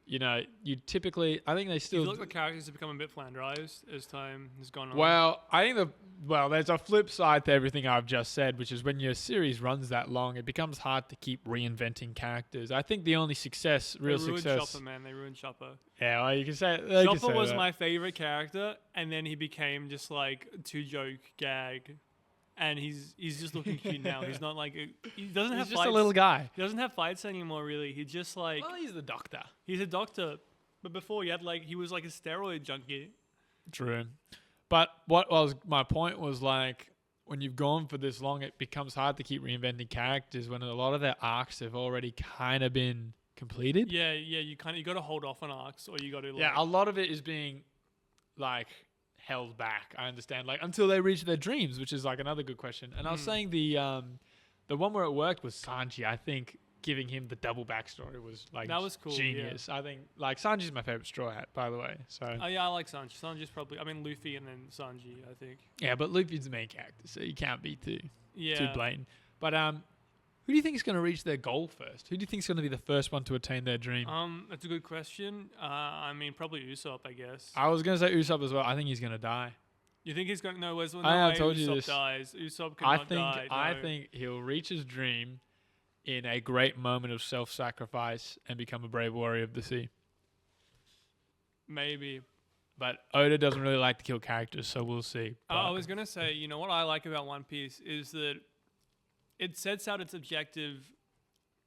You typically, I think they still... You feel like the characters have become a bit flanderized as time has gone on? Well, I think there's a flip side to everything I've just said, which is when your series runs that long, it becomes hard to keep reinventing characters. I think the only real success... They ruined Chopper, man. They ruined Chopper. Yeah, well, you can say... Chopper was my favorite character, and then he became just like a two-joke gag. And he's just looking cute now. He's not like... He doesn't have fights. He's just a little guy. He doesn't have fights anymore, really. He's just like... Well, he's the doctor. He's a doctor. But before, he was like a steroid junkie. True. But what was my point was like, when you've gone for this long, it becomes hard to keep reinventing characters when a lot of their arcs have already kind of been completed. Yeah. You got to hold off on arcs, or you got to like... Yeah, a lot of it is being like... held back, I understand, like until they reach their dreams, which is like another good question. And I was saying the one where it worked was Sanji. I think giving him the double backstory was like That was cool, genius. I think like Sanji's my favorite Straw Hat, by the way. So Oh yeah, I like Sanji. Sanji's probably. I mean Luffy and then Sanji. I think. yeah, but Luffy's the main character, so you can't be too Yeah. blatant. But who do you think is going to reach their goal first? Who do you think is going to be the first one to attain their dream? That's a good question. I mean, probably Usopp, I guess. I was going to say Usopp as well. I think he's going to die. You think he's going to... No, there's no I way told you Usopp this. dies. Usopp cannot die. I no. think he'll reach his dream in a great moment of self-sacrifice and become a brave warrior of the sea. Maybe. But Oda doesn't really like to kill characters, so we'll see. I was going to say, you know, what I like about One Piece is that it sets out its objective.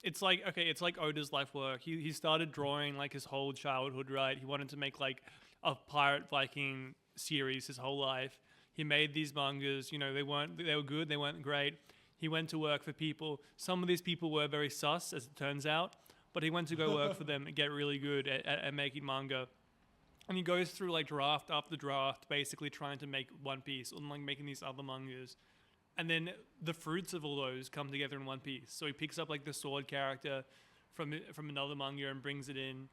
It's like, okay, it's like Oda's life work. He started drawing like his whole childhood, right? He wanted to make like a pirate Viking series his whole life. He made these mangas, you know, they were good, they weren't great. He went to work for people. Some of these people were very sus, as it turns out, but he went to go work for them and get really good at making manga. And he goes through like draft after draft, basically trying to make One Piece, and like making these other mangas. And then the fruits of all those come together in one piece. So he picks up like the sword character from another manga and brings it in.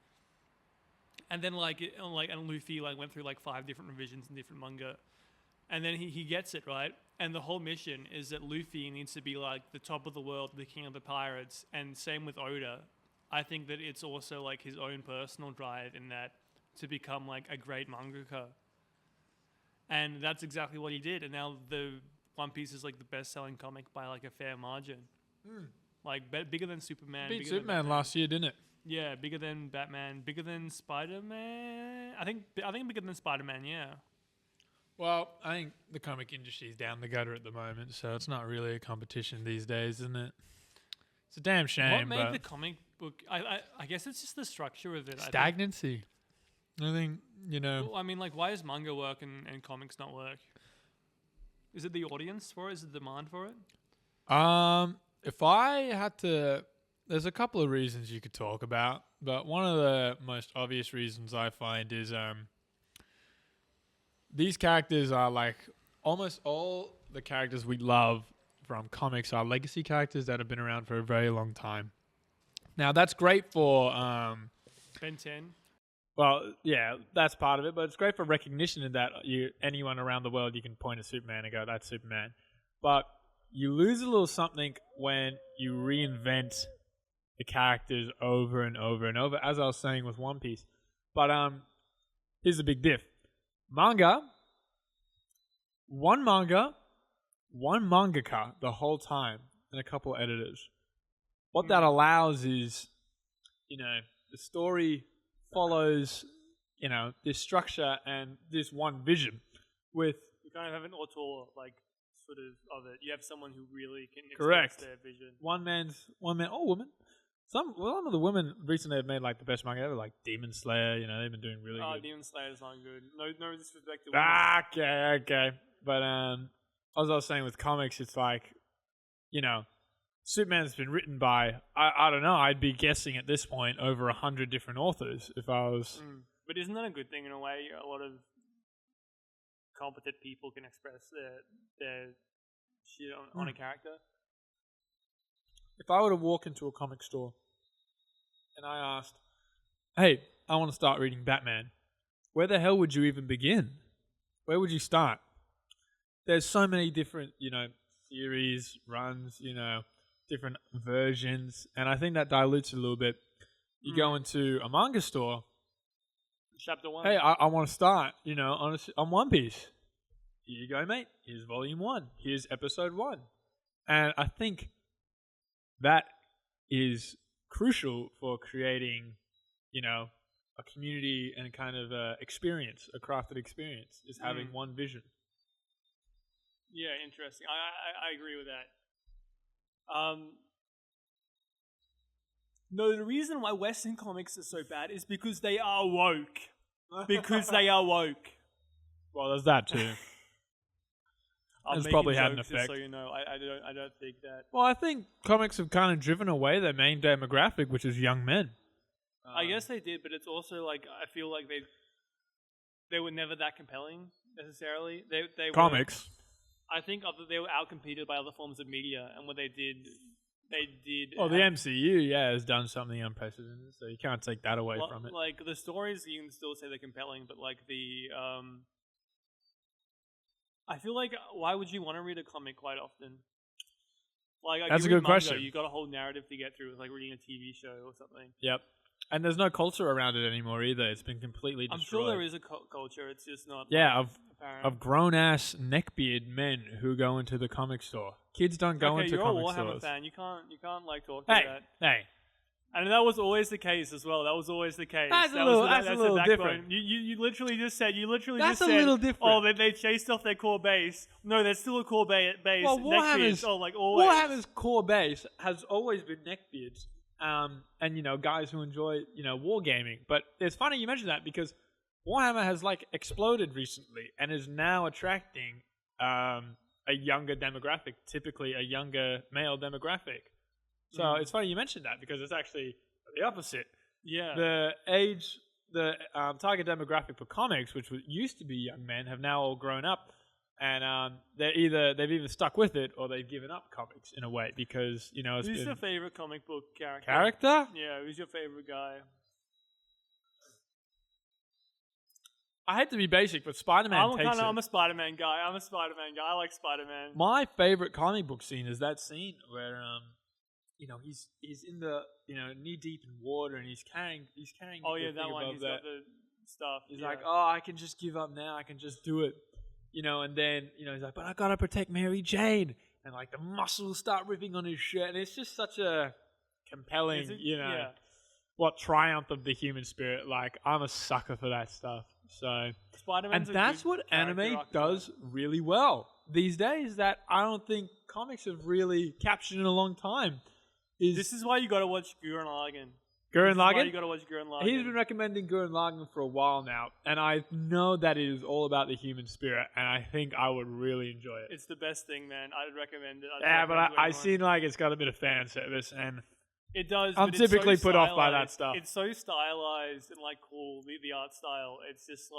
And then and Luffy like went through like 5 different revisions in different manga. And then he gets it, right? And the whole mission is that Luffy needs to be like the top of the world, the king of the pirates. And same with Oda. I think that it's also like his own personal drive in that to become like a great mangaka. And that's exactly what he did. And now the One Piece is like the best-selling comic by like a fair margin. Like bigger than Superman. Beat bigger Superman than last year, didn't it? Yeah, bigger than Batman, bigger than Spider-Man. I think bigger than Spider-Man. Yeah. Well, I think the comic industry is down the gutter at the moment, so it's not really a competition these days, isn't it? It's a damn shame. What made but the comic book? I guess it's just the structure of it. stagnancy. I think, you know. Well, I mean, like, why does manga work and comics not work? Is it the audience for it? Is it demand for it? If I had to, there's a couple of reasons you could talk about, but one of the most obvious reasons I find is these characters are like almost all the characters we love from comics are legacy characters that have been around for a very long time. Now that's great for Ben 10. well, yeah, that's part of it, but it's great for recognition in that anyone around the world you can point at Superman and go, that's Superman. But you lose a little something when you reinvent the characters over and over and over, as I was saying with One Piece. But here's the big diff. One mangaka the whole time, and a couple of editors. What that allows is, you know, the story follows, you know, this structure and this one vision. With You kind of have an auteur, like, sort of it. You have someone who really can Correct. express their vision. one man or woman. Some of the women recently have made like the best manga ever, like Demon Slayer. You know, they've been doing really good. Demon Slayer's not good. No disrespect to women. Okay. But as I was saying with comics, it's like, you know, Superman's been written by, I don't know, I'd be guessing at this point over 100 different authors if I was... But isn't that a good thing in a way? A lot of competent people can express their shit on a character. If I were to walk into a comic store and I asked, hey, I want to start reading Batman, where the hell would you even begin? Where would you start? There's so many different, you know, series, runs, you know, different versions, and I think that dilutes it a little bit. You go into a manga store, Chapter 1. hey, I want to start, you know, on One Piece. Here you go, mate. Here's Volume 1. Here's Episode 1. And I think that is crucial for creating, you know, a community and kind of experience, a crafted experience, is having one vision. Yeah, interesting. I agree with that. No, the reason why Western comics are so bad is because they are woke. Because they are woke. Well, there's that too. It's probably had an effect. So you know, I don't think that. Well, I think comics have kind of driven away their main demographic, which is young men. I guess they did, but it's also like I feel like they were never that compelling necessarily. They comics. I think they were outcompeted by other forms of media, and what they did they did. Well, the MCU, has done something unprecedented, so you can't take that away from it. Like the stories, you can still say they're compelling, but like I feel like why would you want to read a comic quite often? Like That's a you read good manga, question. You got a whole narrative to get through, with like reading a TV show or something. Yep. And there's no culture around it anymore either. It's been completely destroyed. I'm sure there is a culture. It's just not. Yeah, apparent. of grown ass neckbeard men who go into the comic store. Kids don't go into comic stores. You're a Warhammer fan. You can't like talk hey, to that. Hey. And that was always the case as well. That was always the case. That's a little different. You literally just said. That's a little different. Oh, they chased off their core base. No, there's still a core base. Well, Warhammer's always. Warhammer's core base has always been neckbeards. And guys who enjoy wargaming. But it's funny you mention that because Warhammer has exploded recently and is now attracting a younger demographic, typically a younger male demographic. So it's funny you mentioned that because it's actually the opposite. Yeah. The target demographic for comics, which used to be young men, have now all grown up, and they've either stuck with it or they've given up comics in a way because it's Who's been... your favorite comic book character? Character? Yeah. Who's your favorite guy? I hate to be basic, but Spider-Man I'm a Spider-Man guy. I like Spider-Man. My favorite comic book scene is that scene where he's in the knee deep in water and he's carrying. Oh yeah, that one. He's got the stuff. He's like, oh, I can just give up now. I can just do it. And then he's like, but I gotta protect Mary Jane, and the muscles start ripping on his shirt, and it's just such a compelling, what triumph of the human spirit. I'm a sucker for that stuff. So, Spider-Man's and that's what anime does really well these days. That I don't think comics have really captured in a long time. This is why you got to watch Gurren Lagann. Gurren Lagann? You got to watch Gurren Lagann. He's been recommending Gurren Lagann for a while now, and I know that it is all about the human spirit, and I think I would really enjoy it. It's the best thing, man. I'd recommend it. I've seen it's got a bit of fan service, and it does. I'm typically put off by that stuff. It's so stylized and cool. The art style. It's just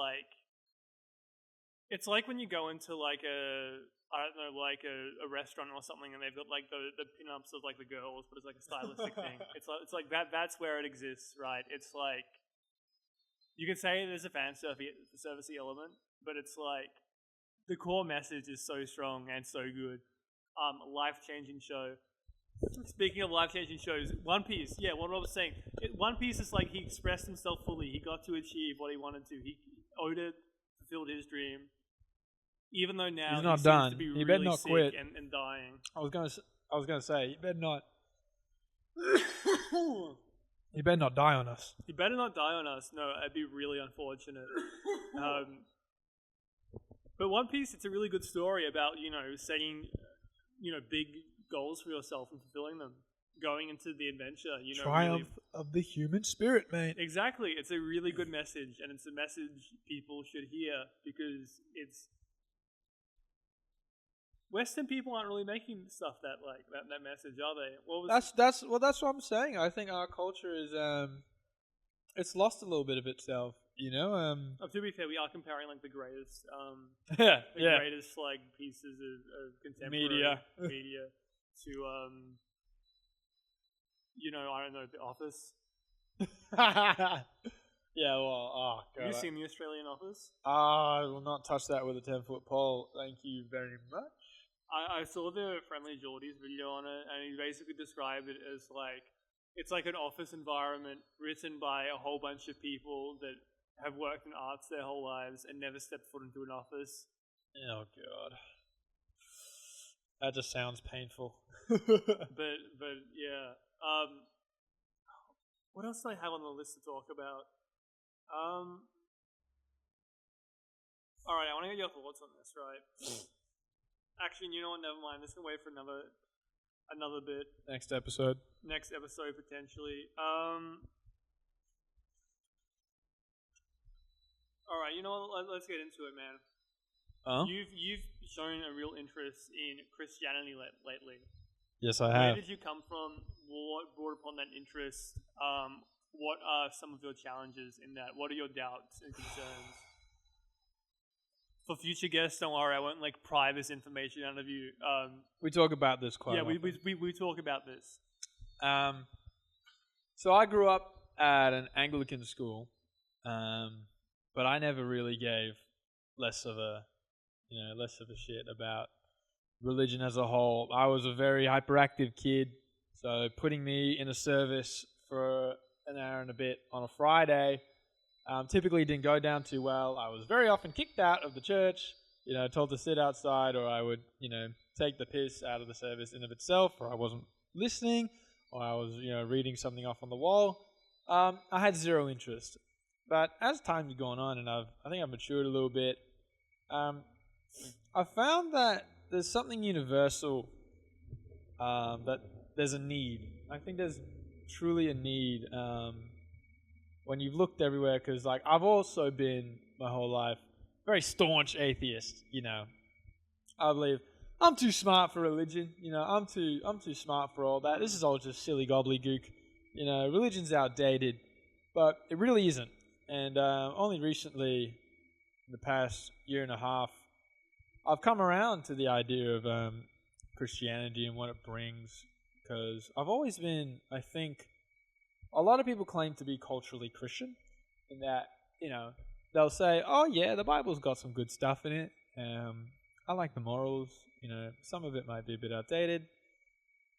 it's like when you go into a restaurant or something, and they've got the pinups of the girls, but it's a stylistic thing. It's like that. That's where it exists, right? It's you could say there's a fan servicey element, but it's the core message is so strong and so good. Life-changing show. Speaking of life-changing shows, One Piece. Yeah, what I was saying. One Piece is he expressed himself fully. He got to achieve what he wanted to. He fulfilled his dream. Even though now he's not he done. Seems to be He really better not sick quit. And dying. I was gonna say he better not. He better not die on us. He better not die on us. No, it'd be really unfortunate. But One Piece, it's a really good story about setting big goals for yourself and fulfilling them, going into the adventure. Triumph of the human spirit, mate. Exactly, it's a really good message, and it's a message people should hear because it's. Western people aren't really making stuff that message, are they? That's what I'm saying. I think our culture is it's lost a little bit of itself, To be fair, we are comparing the greatest greatest pieces of contemporary media to I don't know, The Office. Yeah, well, oh god. Have you seen The Australian Office? I will not touch that with a 10-foot pole. Thank you very much. I saw the Friendly Geordies video on it, and he basically described it as it's like an office environment written by a whole bunch of people that have worked in arts their whole lives and never stepped foot into an office. Oh god, that just sounds painful. but yeah. What else do I have on the list to talk about? All right, I want to get your thoughts on this, right? Actually, you know what? Never mind. This can wait for another bit. Next episode, potentially. All right, you know what? Let's get into it, man. You've shown a real interest in Christianity lately. Yes, I have. Where did you come from? What brought upon that interest? What are some of your challenges in that? What are your doubts and concerns? for future guests, don't worry, I won't like pry this information out of you. We talk about this quite often. We talk about this. So I grew up at an Anglican school, but I never really gave less of a shit about religion as a whole. I was a very hyperactive kid, so putting me in a service for an hour and a bit on a Friday typically didn't go down too well. I was very often kicked out of the church, told to sit outside, or I would, take the piss out of the service in of itself, or I wasn't listening, or I was, reading something off on the wall. I had zero interest. But as time's gone on, and I think I've matured a little bit, I found that there's something universal, that there's a need. I think there's truly a need when you've looked everywhere, because like I've also been my whole life very staunch atheist. I believe I'm too smart for religion. I'm too smart for all that. This is all just silly gobbledygook. Religion's outdated, but it really isn't. And only recently, in the past year and a half, I've come around to the idea of Christianity and what it brings. Because I've always been, I think, a lot of people claim to be culturally Christian, in that, they'll say, oh yeah, the Bible's got some good stuff in it. I like the morals. Some of it might be a bit outdated,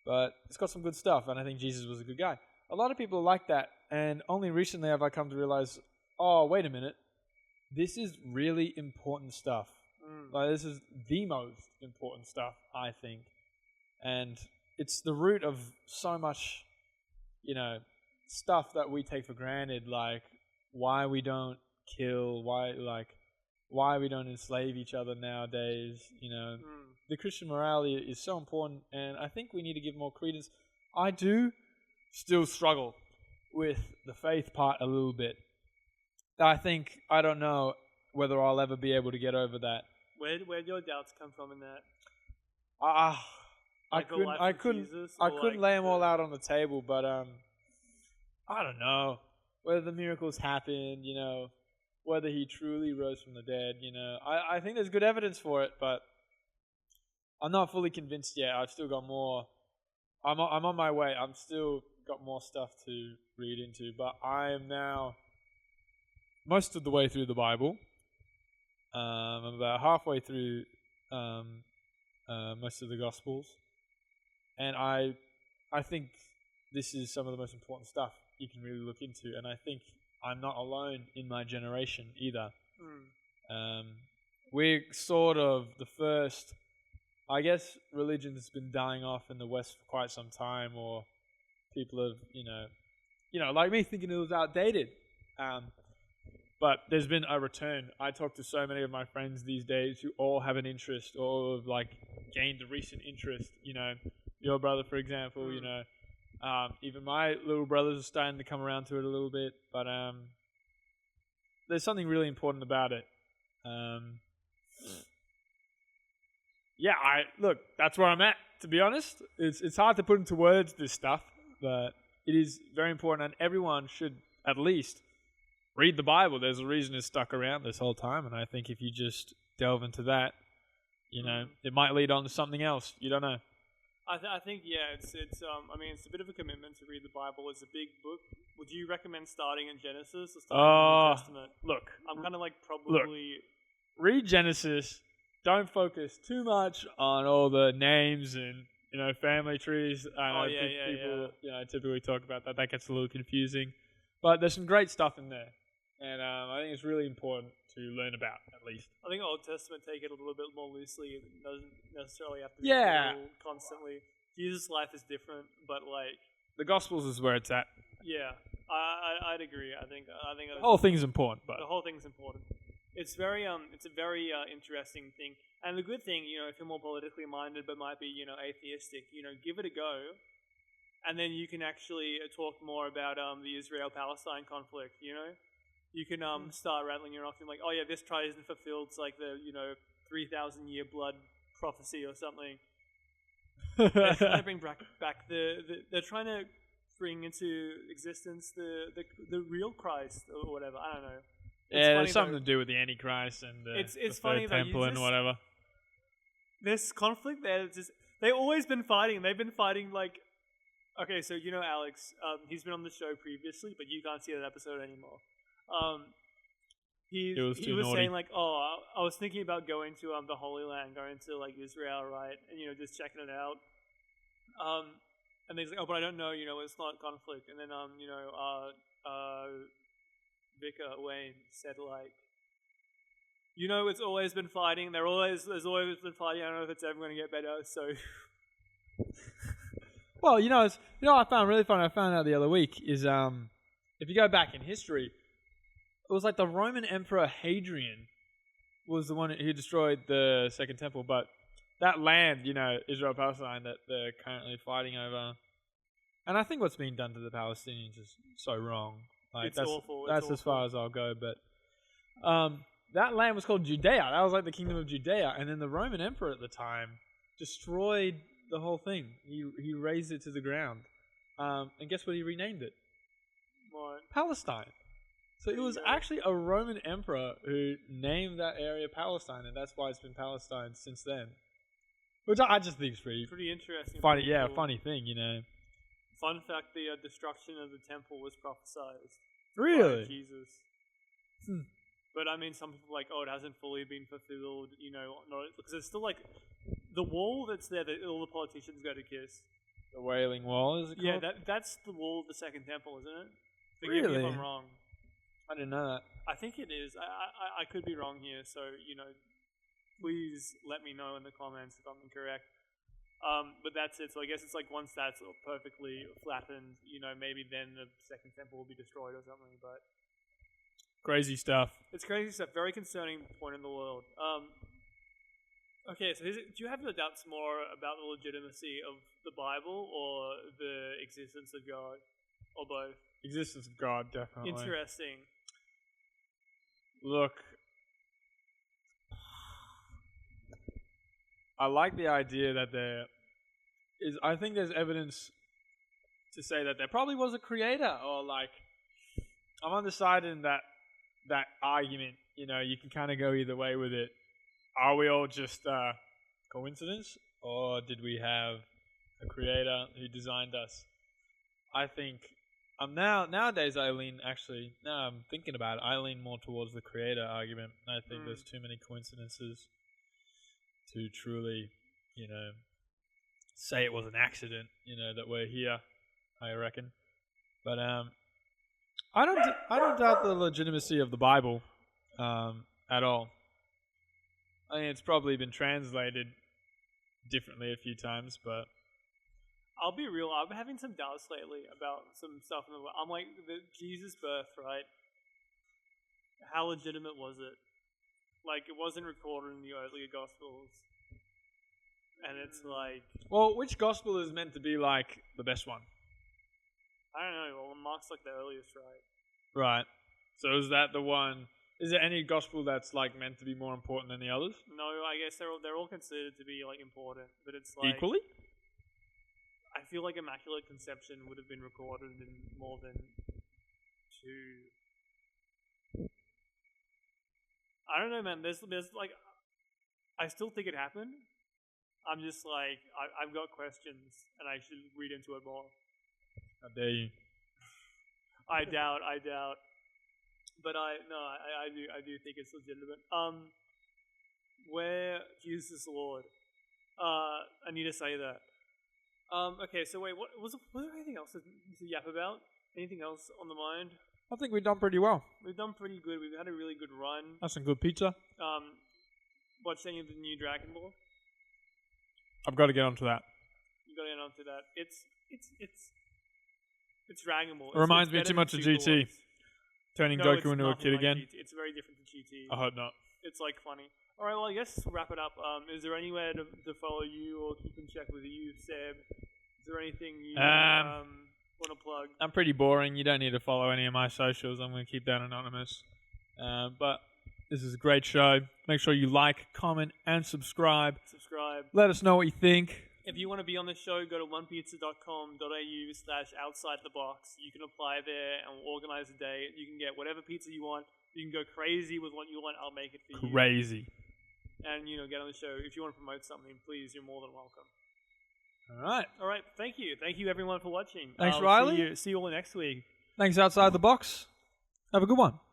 but it's got some good stuff, and I think Jesus was a good guy. A lot of people like that, and only recently have I come to realize, oh, wait a minute, this is really important stuff. Like, this is the most important stuff, I think. And it's the root of so much, stuff that we take for granted, like why we don't kill, why we don't enslave each other nowadays. The Christian morality is so important, and I think we need to give more credence. I do still struggle with the faith part a little bit. I don't know whether I'll ever be able to get over that. Where'd your doubts come from in that? I couldn't lay them all out on the table, but I don't know whether the miracles happened, whether he truly rose from the dead, I think there's good evidence for it, but I'm not fully convinced yet. I've still got more. I'm on my way. I'm still got more stuff to read into, but I am now most of the way through the Bible. I'm about halfway through most of the Gospels, and I think this is some of the most important stuff you can really look into, and I think I'm not alone in my generation either. We're sort of the first, I guess religion's been dying off in the West for quite some time, or people have, like me thinking it was outdated. But there's been a return. I talk to so many of my friends these days who all have an interest, or have like gained a recent interest. Your brother, for example, even my little brothers are starting to come around to it a little bit. But there's something really important about it. Look, that's where I'm at, to be honest. It's hard to put into words, this stuff, but it is very important, and everyone should at least read the Bible. There's a reason it's stuck around this whole time, and I think if you just delve into that, it might lead on to something else. You don't know. I think it's a bit of a commitment to read the Bible. It's a big book. Would you recommend starting in Genesis or starting in the New Testament? Look, I'm kind of like probably read Genesis. Don't focus too much on all the names and family trees. People typically talk about that. That gets a little confusing, but there's some great stuff in there. And I think it's really important to learn about, at least. I think Old Testament take it a little bit more loosely. It doesn't necessarily have to be constantly. Jesus' life is different, but like the Gospels is where it's at. Yeah, I'd agree. I think the whole thing's important, but the whole thing's important. It's a very interesting thing. And the good thing, if you're more politically minded but might be atheistic, give it a go. And then you can actually talk more about the Israel-Palestine conflict. You can start rattling your off and like, oh yeah, this try isn't fulfilled. It's like the 3,000-year blood prophecy or something. They're trying to bring back they're trying to bring into existence the real Christ or whatever. I don't know. Yeah, funny there's something though. to do with the Antichrist and the It's third funny that you temple and just- whatever. There's conflict there. They've always been fighting. They've been fighting like. Okay, so you know Alex. He's been on the show previously, but you can't see that episode anymore. He was was too naughty. saying like, oh, I was thinking about going to the Holy Land, going to like Israel, right, and just checking it out. And he's like, oh, but I don't know, it's not conflict. And then Vicar Wayne said like, it's always been fighting. There's always been fighting. I don't know if it's ever going to get better. So. Well, I found really funny. I found out the other week is if you go back in history, it was like the Roman Emperor Hadrian was the one who destroyed the Second Temple, but that land, Israel Palestine, that they're currently fighting over, and I think what's being done to the Palestinians is so wrong. Like It's awful. That's as far as I'll go. But that land was called Judea. That was like the kingdom of Judea, and then the Roman Emperor at the time destroyed the whole thing. He razed it to the ground, and guess what? He renamed it What? Palestine. So it was actually a Roman emperor who named that area Palestine, and that's why it's been Palestine since then. Which I just think is Pretty interesting. funny. Pretty Yeah, cool. funny thing, Fun fact: the destruction of the temple was prophesied by Really? Jesus. Hmm. But I mean, some people are like, oh, it hasn't fully been fulfilled. Because it's still like the wall that's there that all the politicians go to kiss. The Wailing Wall, is it called? Yeah, that's the wall of the Second Temple, isn't it? Forgive me Really? if I'm wrong. I didn't know that. I think it is. I could be wrong here, so please let me know in the comments if I'm incorrect. But that's it. So I guess it's like once that's perfectly flattened, maybe then the Second Temple will be destroyed or something. But Crazy stuff. it's crazy stuff. Very concerning point in the world. Okay, so do you have any doubts more about the legitimacy of the Bible or the existence of God, or both? Existence of God, definitely. Interesting. Look, I like the idea that there is. I think there's evidence to say that there probably was a creator, or like I'm undecided in that argument. You can kind of go either way with it. Are we all just coincidence, or did we have a creator who designed us? I think nowadays I lean, actually, now I'm thinking about it, I lean more towards the creator argument. I think there's too many coincidences to truly, say it was an accident, that we're here, I reckon. But I don't doubt the legitimacy of the Bible at all. I mean, it's probably been translated differently a few times, but I'll be real. I've been having some doubts lately about some stuff in the world. I'm like, the Jesus birth, right? How legitimate was it? Like, it wasn't recorded in the earlier Gospels. And it's like... Well, which Gospel is meant to be, like, the best one? I don't know. Well, Mark's like the earliest, right? Right. So is that the one... Is there any Gospel that's, like, meant to be more important than the others? No, I guess they're all considered to be, like, important. But it's like... Equally? I feel like Immaculate Conception would have been recorded in more than 2... I don't know, man. There's like... I still think it happened. I'm just like... I've got questions, and I should read into it more. How dare you? I doubt. But I do think it's legitimate. Where Jesus is Lord. I need to say that. Okay, so wait, was there anything else to yap about? Anything else on the mind? I think we've done pretty well. We've done pretty good. We've had a really good run. That's some good pizza. Watched any of the new Dragon Ball? I've got to get onto that. You got to get onto that. It's Dragon Ball. It reminds me better too much than of Super GT. Wars. Turning No, Goku it's into a nothing kid like again. GT. It's very different to GT. I hope not. It's like funny. All right, well, I guess to wrap it up. Is there anywhere to follow you or keep in check with you, Seb? Is there anything you want to plug? I'm pretty boring. You don't need to follow any of my socials. I'm going to keep that anonymous. But this is a great show. Make sure you like, comment, and subscribe. Let us know what you think. If you want to be on the show, go to onepizza.com.au/outside the box. You can apply there and we'll organize a day. You can get whatever pizza you want. you can go crazy with what you want. I'll make it for you. Crazy. And, get on the show. If you want to promote something, please, you're more than welcome. All right. Thank you. Thank you, everyone, for watching. Thanks, Riley. See you all next week. Thanks, Outside the Box. Have a good one.